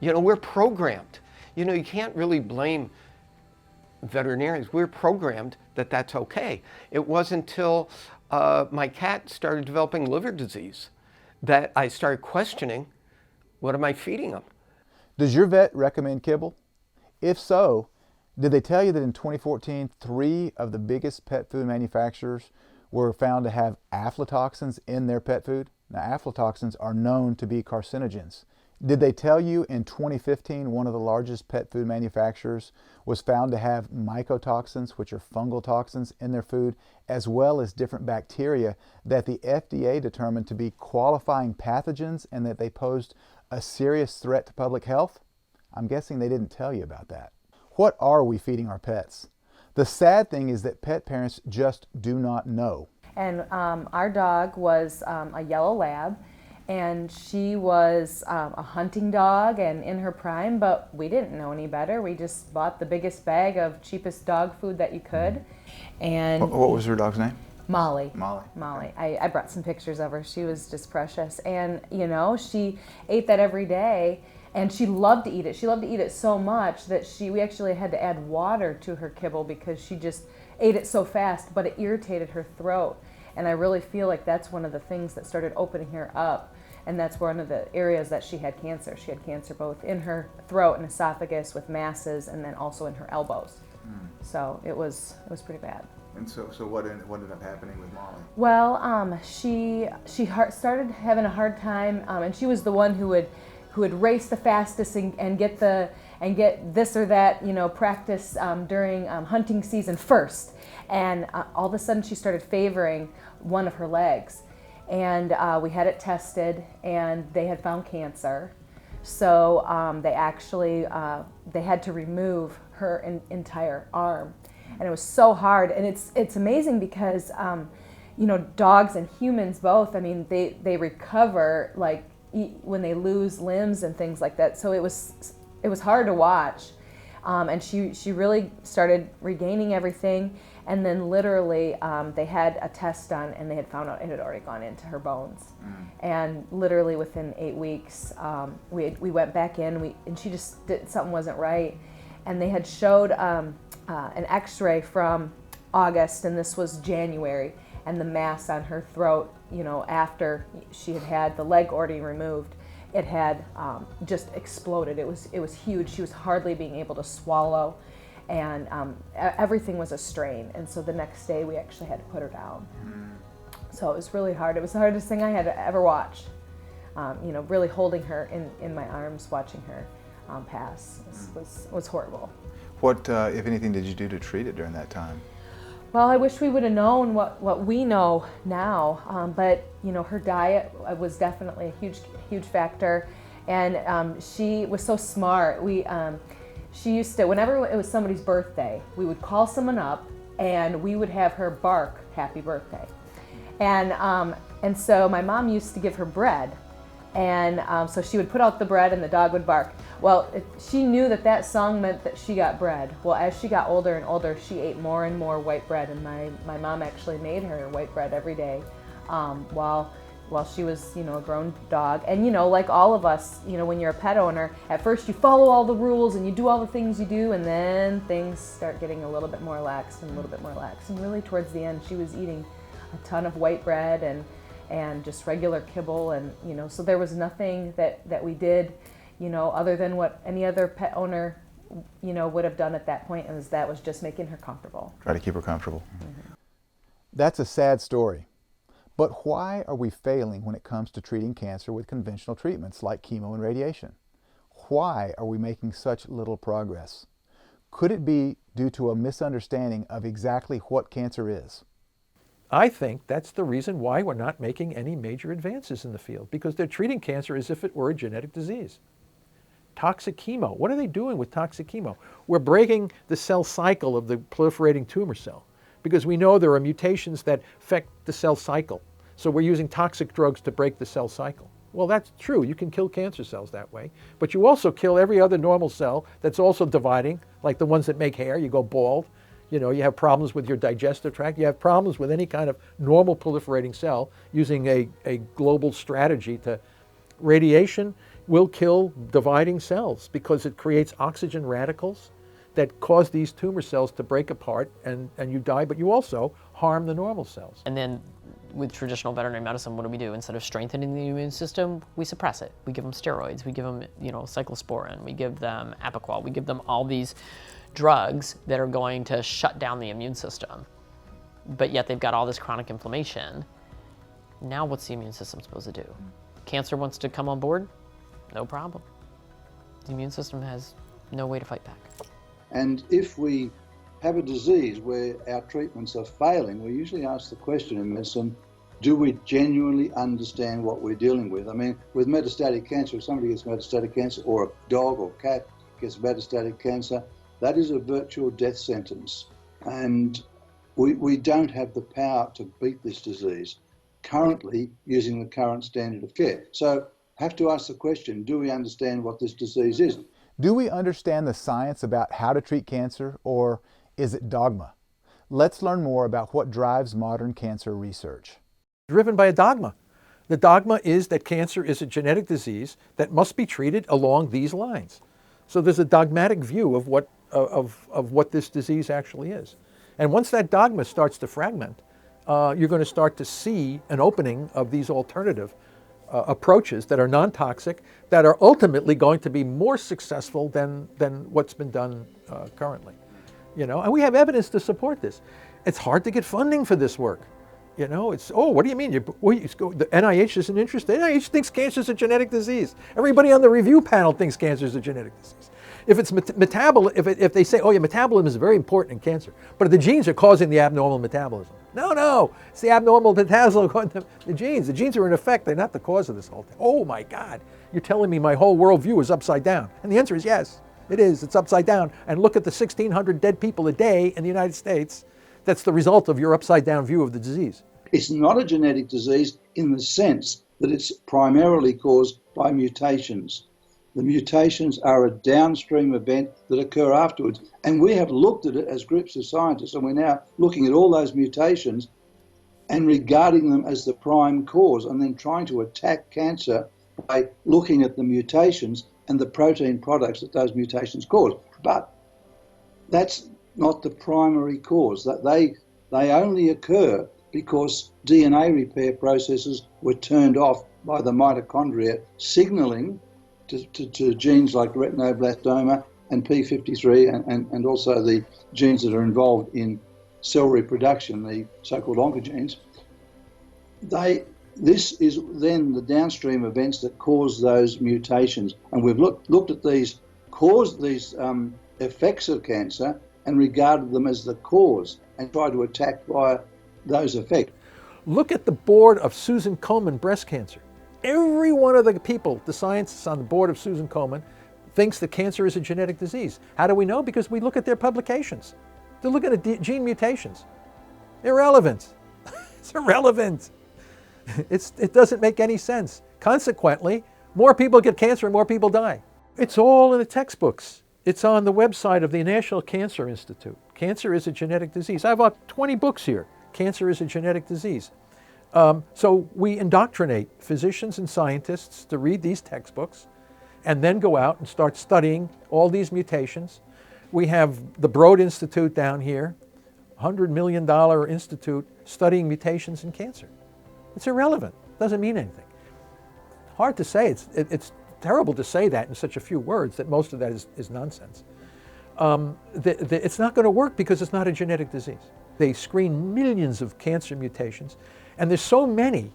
You know, we're programmed. You know, you can't really blame veterinarians. We're programmed that that's okay. It wasn't until my cat started developing liver disease that I started questioning, what am I feeding them? Does your vet recommend kibble? If so, did they tell you that in 2014, 3 of the biggest pet food manufacturers were found to have aflatoxins in their pet food? Now, aflatoxins are known to be carcinogens. Did they tell you in 2015 one of the largest pet food manufacturers was found to have mycotoxins, which are fungal toxins, in their food, as well as different bacteria that the FDA determined to be qualifying pathogens and that they posed a serious threat to public health? I'm guessing they didn't tell you about that. What are we feeding our pets? The sad thing is that pet parents just do not know. And our dog was a yellow lab, and she was a hunting dog and in her prime, but we didn't know any better. We just bought the biggest bag of cheapest dog food that you could. And what was her dog's name? Molly. Molly. I brought some pictures of her. She was just precious. And, you know, she ate that every day, and she loved to eat it. She loved to eat it so much that we actually had to add water to her kibble because she just ate it so fast, but it irritated her throat. And I really feel like that's one of the things that started opening her up. And that's one of the areas that she had cancer. She had cancer both in her throat and esophagus with masses, and then also in her elbows. So it was pretty bad. And so what ended up happening with Molly? Well, she started having a hard time, and she was the one who would race the fastest and get this or that, you know, practice during hunting season first. And all of a sudden she started favoring one of her legs. And we had it tested, and they had found cancer. So they actually, they had to remove her entire arm. And it was so hard. And it's amazing because, you know, dogs and humans both, I mean, they recover like when they lose limbs and things like that. So it was hard to watch. And she really started regaining everything. And then literally they had a test done, and they had found out it had already gone into her bones. And literally within 8 weeks, we went back in, and she just something wasn't right. And they had showed an x-ray from August, and this was January, and the mass on her throat, you know, after she had the leg already removed, it had just exploded. It was huge. She was hardly being able to swallow. And everything was a strain, and so the next day we actually had to put her down. So it was really hard. It was the hardest thing I had to ever watch. You know, really holding her in my arms, watching her pass was horrible. What, if anything, did you do to treat it during that time? Well, I wish we would have known what we know now, but you know, her diet was definitely a huge factor, and she was so smart. She used to, whenever it was somebody's birthday, we would call someone up and we would have her bark happy birthday. And so my mom used to give her bread, and so she would put out the bread and the dog would bark. Well, she knew that song meant that she got bread. Well, as she got older and older, she ate more and more white bread, and my mom actually made her white bread every day while she was, you know, a grown dog. And, you know, like all of us, you know, when you're a pet owner, at first you follow all the rules and you do all the things you do, and then things start getting a little bit more lax and a little bit more lax. And really towards the end, she was eating a ton of white bread and just regular kibble, and, you know, so there was nothing that we did, you know, other than what any other pet owner, you know, would have done at that point, and that was just making her comfortable. Try to keep her comfortable. That's a sad story. But why are we failing when it comes to treating cancer with conventional treatments like chemo and radiation? Why are we making such little progress? Could it be due to a misunderstanding of exactly what cancer is? I think that's the reason why we're not making any major advances in the field, because they're treating cancer as if it were a genetic disease. Toxic chemo, what are they doing with toxic chemo? We're breaking the cell cycle of the proliferating tumor cell, because we know there are mutations that affect the cell cycle. So we're using toxic drugs to break the cell cycle. Well, that's true. You can kill cancer cells that way, but you also kill every other normal cell that's also dividing, like the ones that make hair. You go bald. You know, you have problems with your digestive tract. You have problems with any kind of normal proliferating cell using a global strategy to radiation will kill dividing cells because it creates oxygen radicals that cause these tumor cells to break apart and you die, but you also harm the normal cells. And then with traditional veterinary medicine, what do we do? Instead of strengthening the immune system, we suppress it. We give them steroids, we give them, you know, cyclosporin, we give them Apoquel, we give them all these drugs that are going to shut down the immune system. But yet they've got all this chronic inflammation. Now what's the immune system supposed to do? Cancer wants to come on board? no problem. The immune system has no way to fight back. And if we have a disease where our treatments are failing, we usually ask the question in medicine, do we genuinely understand what we're dealing with? I mean, with metastatic cancer, if somebody gets metastatic cancer, or a dog or cat gets metastatic cancer, that is a virtual death sentence. And we don't have the power to beat this disease currently using the current standard of care. So have to ask the question, do we understand what this disease is? Do we understand the science about how to treat cancer, or is it dogma? Let's learn more about what drives modern cancer research. Driven by a dogma. The dogma is that cancer is a genetic disease that must be treated along these lines. So there's a dogmatic view of what this disease actually is. And once that dogma starts to fragment, you're going to start to see an opening of these alternative approaches that are non-toxic, that are ultimately going to be more successful than what's been done currently. You know, and we have evidence to support this. It's hard to get funding for this work. You know, it's, oh, what do you mean? The NIH isn't interested. The NIH thinks cancer is a genetic disease. Everybody on the review panel thinks cancer is a genetic disease. If it's if they say, oh, your metabolism is very important in cancer, but the genes are causing the abnormal metabolism. No, it's the abnormal metabolism according to the genes. The genes are in effect, they're not the cause of this whole thing. Oh my God, you're telling me my whole worldview is upside down. And the answer is yes, it is. It's upside down. And look at the 1,600 dead people a day in the United States. That's the result of your upside down view of the disease. It's not a genetic disease in the sense that it's primarily caused by mutations. The mutations are a downstream event that occur afterwards. And we have looked at it as groups of scientists, and we're now looking at all those mutations and regarding them as the prime cause, and then trying to attack cancer by looking at the mutations and the protein products that those mutations cause. But that's not the primary cause. That they only occur because DNA repair processes were turned off by the mitochondria, signaling to genes like retinoblastoma and P53 and also the genes that are involved in cell reproduction, the so-called oncogenes. This is then the downstream events that cause those mutations. And we've looked at these effects of cancer and regarded them as the cause and tried to attack via those effects. Look at the board of Susan Komen breast cancer. Every one of the people, the scientists on the board of Susan Komen, thinks that cancer is a genetic disease. How do we know? Because we look at their publications. They're looking at gene mutations. Irrelevant. It's irrelevant. It doesn't make any sense. Consequently, more people get cancer and more people die. It's all in the textbooks. It's on the website of the National Cancer Institute. Cancer is a genetic disease. I have about 20 books here. Cancer is a genetic disease. So we indoctrinate physicians and scientists to read these textbooks and then go out and start studying all these mutations. We have the Broad Institute down here, $100 million institute studying mutations in cancer. It's irrelevant. Doesn't mean anything. Hard to say. It's terrible to say that in such a few words, that most of that is nonsense. It's not going to work because it's not a genetic disease. They screen millions of cancer mutations, and there's so many,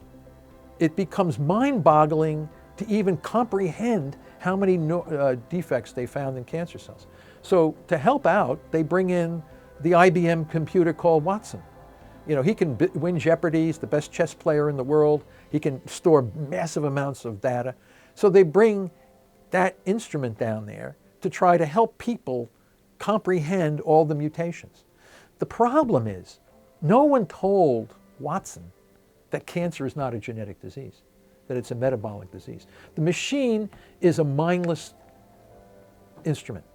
it becomes mind-boggling to even comprehend how many defects they found in cancer cells. So to help out, they bring in the IBM computer called Watson. You know, he can win Jeopardy, he's the best chess player in the world, he can store massive amounts of data. So they bring that instrument down there to try to help people comprehend all the mutations. The problem is, no one told Watson that cancer is not a genetic disease, that it's a metabolic disease. The machine is a mindless instrument.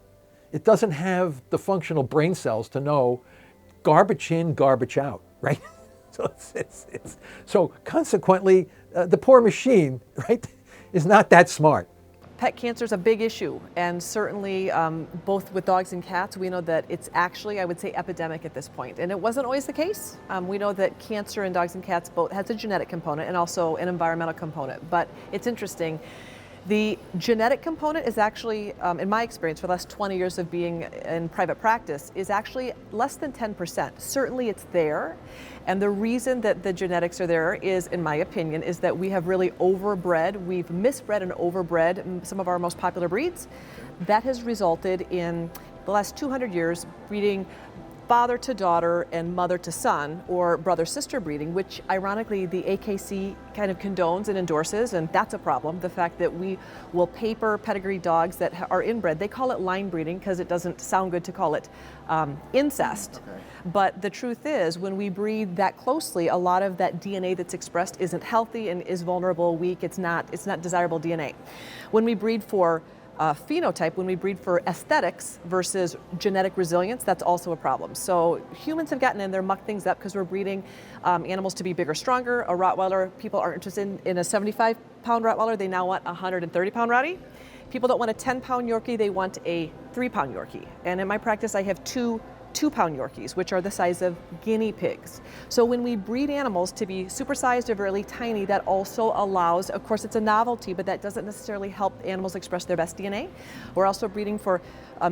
It doesn't have the functional brain cells to know garbage in, garbage out, right? So consequently, the poor machine, right, is not that smart. Pet cancer is a big issue, and certainly both with dogs and cats, we know that it's actually, I would say, epidemic at this point. And it wasn't always the case. We know that cancer in dogs and cats both has a genetic component and also an environmental component. But it's interesting. The genetic component is actually, in my experience for the last 20 years of being in private practice, is actually less than 10%. Certainly it's there. And the reason that the genetics are there is, in my opinion, is that we have really overbred, we've misbred and overbred some of our most popular breeds. That has resulted in the last 200 years breeding father to daughter and mother to son, or brother-sister breeding, which ironically the AKC kind of condones and endorses, and that's a problem. The fact that we will paper pedigree dogs that are inbred, they call it line breeding because it doesn't sound good to call it incest. Okay. But the truth is, when we breed that closely, a lot of that DNA that's expressed isn't healthy and is vulnerable, weak, it's not desirable DNA. When we breed for phenotype, when we breed for aesthetics versus genetic resilience, that's also a problem. So humans have gotten in there, mucked things up because we're breeding animals to be bigger, stronger. A Rottweiler, people aren't interested in a 75-pound Rottweiler, they now want a 130-pound Rottie. People don't want a 10-pound Yorkie, they want a 3-pound Yorkie. And in my practice, I have two 2-pound Yorkies, which are the size of guinea pigs. So when we breed animals to be supersized or really tiny, that also allows, of course it's a novelty, but that doesn't necessarily help animals express their best DNA. We're also breeding for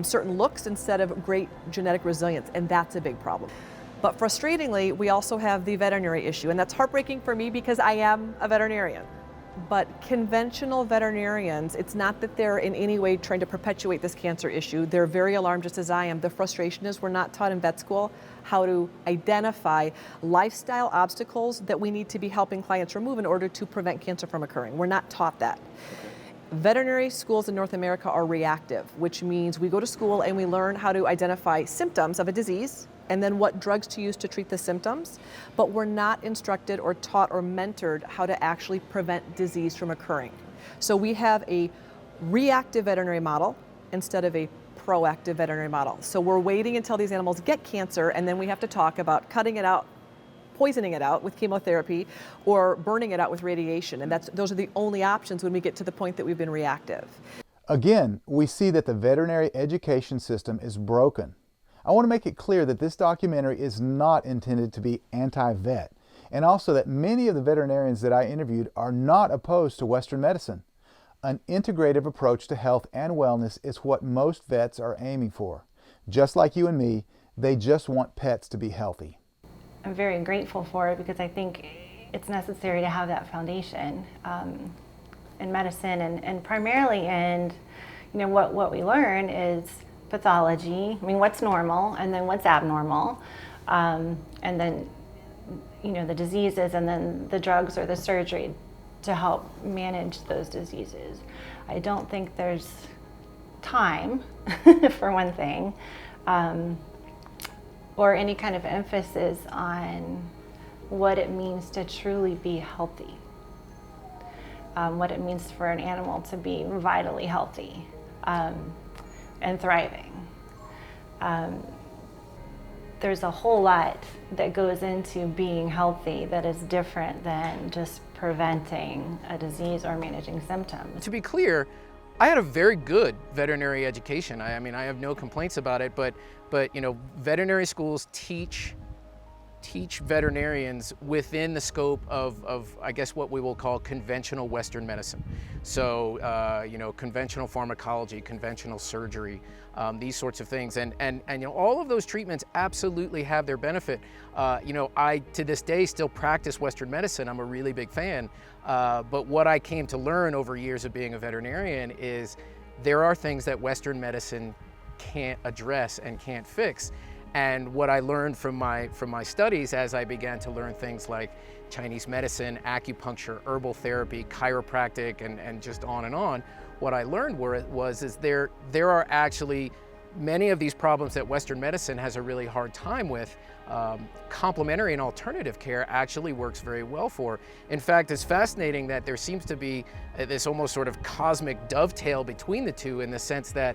certain looks instead of great genetic resilience, and that's a big problem. But frustratingly, we also have the veterinary issue, and that's heartbreaking for me because I am a veterinarian. But conventional veterinarians, it's not that they're in any way trying to perpetuate this cancer issue. They're very alarmed, just as I am. The frustration is we're not taught in vet school how to identify lifestyle obstacles that we need to be helping clients remove in order to prevent cancer from occurring. We're not taught that. Veterinary schools in North America are reactive, which means we go to school and we learn how to identify symptoms of a disease and then what drugs to use to treat the symptoms, but we're not instructed or taught or mentored how to actually prevent disease from occurring. So we have a reactive veterinary model instead of a proactive veterinary model. So we're waiting until these animals get cancer, and then we have to talk about cutting it out, poisoning it out with chemotherapy, or burning it out with radiation. And those are the only options when we get to the point that we've been reactive. Again, we see that the veterinary education system is broken. I want to make it clear that this documentary is not intended to be anti-vet, and also that many of the veterinarians that I interviewed are not opposed to Western medicine. An integrative approach to health and wellness is what most vets are aiming for. Just like you and me, they just want pets to be healthy. I'm very grateful for it because I think it's necessary to have that foundation in medicine and primarily in, what we learn is pathology. I mean, what's normal and then what's abnormal, and then, the diseases and then the drugs or the surgery to help manage those diseases. I don't think there's time, for one thing, or any kind of emphasis on what it means to truly be healthy, what it means for an animal to be vitally healthy and thriving. There's a whole lot that goes into being healthy that is different than just preventing a disease or managing symptoms. To be clear, I had a very good veterinary education. I mean, I have no complaints about it, but veterinary schools teach veterinarians within the scope of I guess what we will call conventional Western medicine. So conventional pharmacology, conventional surgery, these sorts of things, and all of those treatments absolutely have their benefit. I to this day still practice Western medicine. I'm a really big fan, but what I came to learn over years of being a veterinarian is there are things that Western medicine can't address and can't fix. And what I learned from my studies as I began to learn things like Chinese medicine, acupuncture, herbal therapy, chiropractic, and just on and on, what I learned was there are actually many of these problems that Western medicine has a really hard time with. Complementary and alternative care actually works very well for. In fact, it's fascinating that there seems to be this almost sort of cosmic dovetail between the two, in the sense that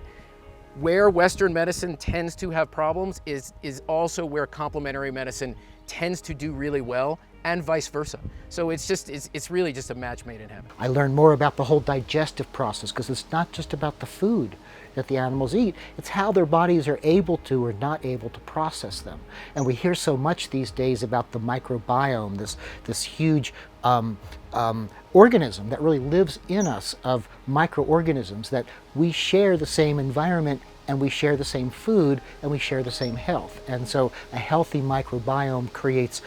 where Western medicine tends to have problems is also where complementary medicine tends to do really well, and vice versa. So it's really just a match made in heaven. I learned more about the whole digestive process because it's not just about the food. that the animals eat. It's how their bodies are able to or not able to process them. And we hear so much these days about the microbiome, this huge organism that really lives in us, of microorganisms, that we share the same environment and we share the same food and we share the same health. And so a healthy microbiome creates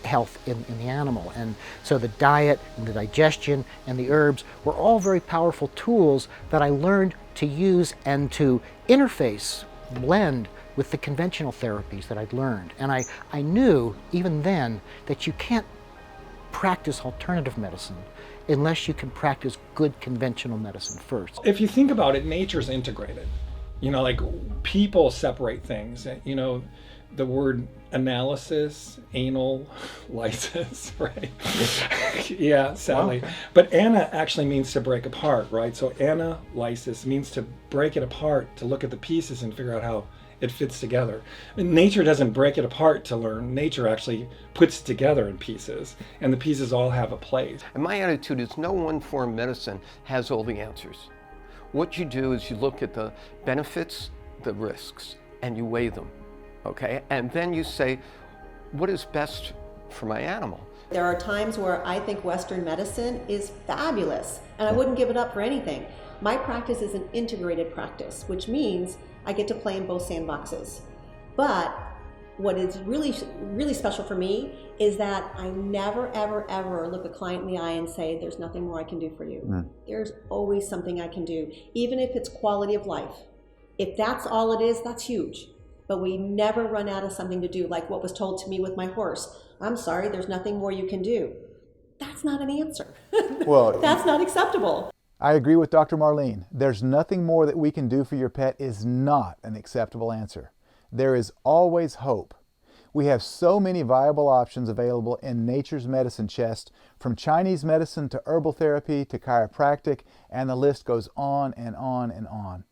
health in the animal. And so the diet and the digestion and the herbs were all very powerful tools that I learned to use and to interface, blend with the conventional therapies that I'd learned. And I knew even then that you can't practice alternative medicine unless you can practice good conventional medicine first. If you think about it, nature's integrated. You know, like people separate things. You know, the word analysis, anal, lysis, right? Yeah, sadly. Wow. But ana actually means to break apart, right? So analysis means to break it apart, to look at the pieces and figure out how it fits together. I mean, nature doesn't break it apart to learn. Nature actually puts it together in pieces, and the pieces all have a place. And my attitude is no one form of medicine has all the answers. What you do is you look at the benefits, the risks, and you weigh them. Okay, and then you say, what is best for my animal? There are times where I think Western medicine is fabulous, and I wouldn't give it up for anything. My practice is an integrated practice, which means I get to play in both sandboxes. But what is really, really special for me is that I never, ever, ever look a client in the eye and say, there's nothing more I can do for you. There's always something I can do, even if it's quality of life. If that's all it is, that's huge. But we never run out of something to do, like what was told to me with my horse. I'm sorry, there's nothing more you can do. That's not an answer. Well, that's not acceptable. I agree with Dr. Marlene. There's nothing more that we can do for your pet is not an acceptable answer. There is always hope. We have so many viable options available in nature's medicine chest, from Chinese medicine to herbal therapy to chiropractic, and the list goes on and on and on.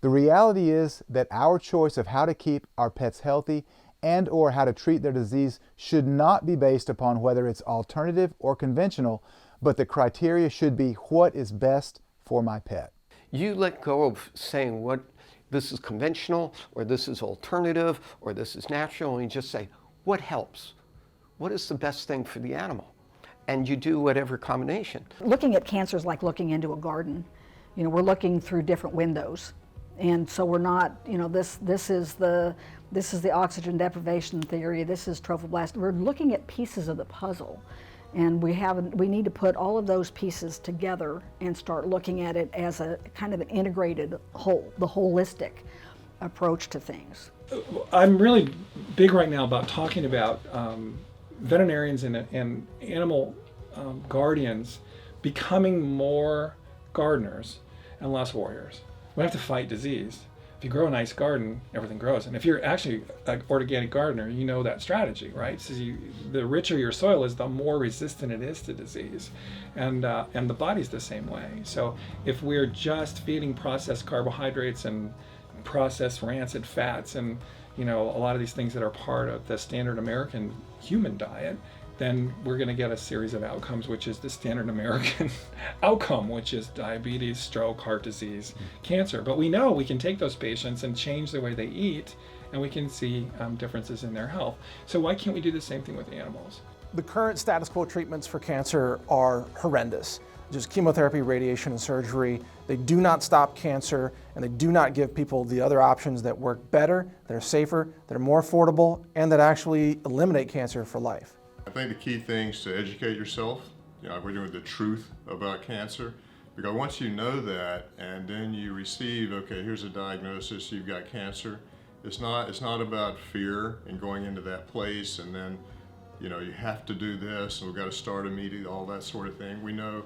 The reality is that our choice of how to keep our pets healthy and or how to treat their disease should not be based upon whether it's alternative or conventional, but the criteria should be what is best for my pet. You let go of saying what this is conventional or this is alternative or this is natural, and you just say what helps, what is the best thing for the animal, and you do whatever combination. Looking at cancer is like looking into a garden. You know, we're looking through different windows. And so we're not, you know, this is the oxygen deprivation theory, this is trophoblast. We're looking at pieces of the puzzle, and we need to put all of those pieces together and start looking at it as a kind of an integrated whole, the holistic approach to things. I'm really big right now about talking about veterinarians and animal guardians becoming more gardeners and less warriors. We have to fight disease. If you grow a nice garden, everything grows. And if you're actually an organic gardener, you know that strategy, right? So the richer your soil is, the more resistant it is to disease. And the body's the same way. So if we're just feeding processed carbohydrates and processed rancid fats and, you know, a lot of these things that are part of the standard American human diet, then we're going to get a series of outcomes, which is the standard American outcome, which is diabetes, stroke, heart disease, cancer. But we know we can take those patients and change the way they eat, and we can see differences in their health. So why can't we do the same thing with animals? The current status quo treatments for cancer are horrendous. Just chemotherapy, radiation, and surgery. They do not stop cancer, and they do not give people the other options that work better, that are safer, that are more affordable, and that actually eliminate cancer for life. I think the key thing is to educate yourself. You know, we're doing the truth about cancer, because once you know that and then you receive, okay, here's a diagnosis, you've got cancer. It's not about fear and going into that place and then, you know, you have to do this and we've got to start immediately, all that sort of thing. We know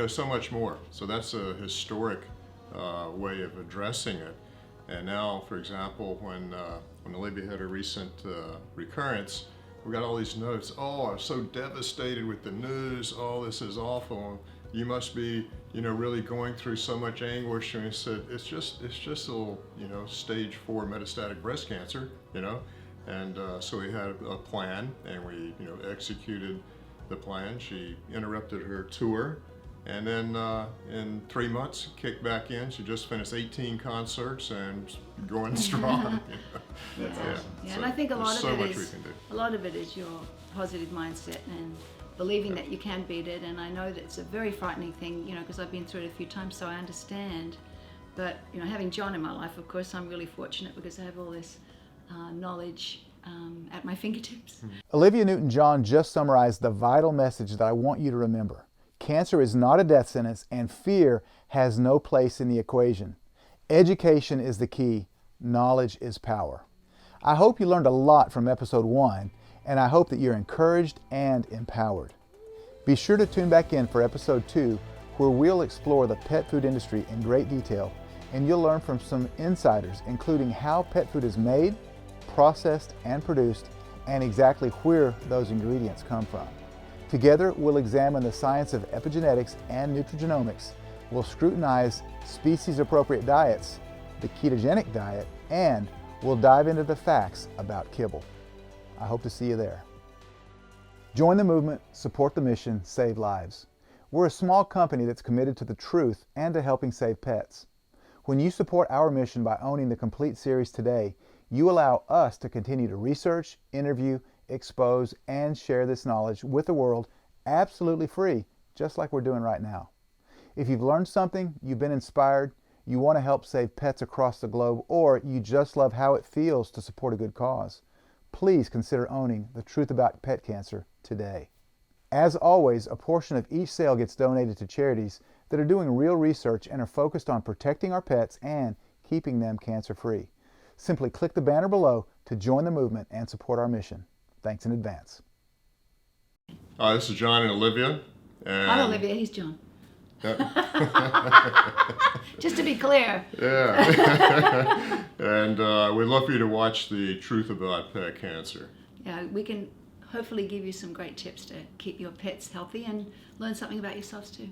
so much more. So that's a historic way of addressing it. And now, for example, when Olivia had a recent recurrence, we got all these notes. Oh, I'm so devastated with the news. Oh, this is awful. You must be, you know, really going through so much anguish. And we said, it's just a little, you know, stage 4 metastatic breast cancer, you know. And so we had a plan, and we, you know, executed the plan. She interrupted her tour, And then in 3 months, kicked back in. She just finished 18 concerts and going strong. That's Yeah. awesome. Yeah, So and I think a lot there's of so it much is we can do. a lot of it is your positive mindset and believing that you can beat it. And I know that it's a very frightening thing, you know, because I've been through it a few times, so I understand. But you know, having John in my life, of course, I'm really fortunate because I have all this knowledge at my fingertips. Olivia Newton-John just summarized the vital message that I want you to remember. Cancer is not a death sentence, and fear has no place in the equation. Education is the key. Knowledge is power. I hope you learned a lot from episode 1, and I hope that you're encouraged and empowered. Be sure to tune back in for episode 2, where we'll explore the pet food industry in great detail, and you'll learn from some insiders, including how pet food is made, processed, and produced, and exactly where those ingredients come from. Together, we'll examine the science of epigenetics and nutrigenomics. We'll scrutinize species-appropriate diets, the ketogenic diet, and we'll dive into the facts about kibble. I hope to see you there. Join the movement, support the mission, save lives. We're a small company that's committed to the truth and to helping save pets. When you support our mission by owning the complete series today, you allow us to continue to research, interview, expose, and share this knowledge with the world absolutely free, just like we're doing right now. If you've learned something, you've been inspired, you want to help save pets across the globe, or you just love how it feels to support a good cause, please consider owning The Truth About Pet Cancer today. As always, a portion of each sale gets donated to charities that are doing real research and are focused on protecting our pets and keeping them cancer-free. Simply click the banner below to join the movement and support our mission. Thanks in advance. Hi, this is John and Olivia. And I'm Olivia, he's John. Yep. Just to be clear. Yeah. And we'd love for you to watch The Truth About Pet Cancer. Yeah, we can hopefully give you some great tips to keep your pets healthy and learn something about yourselves too.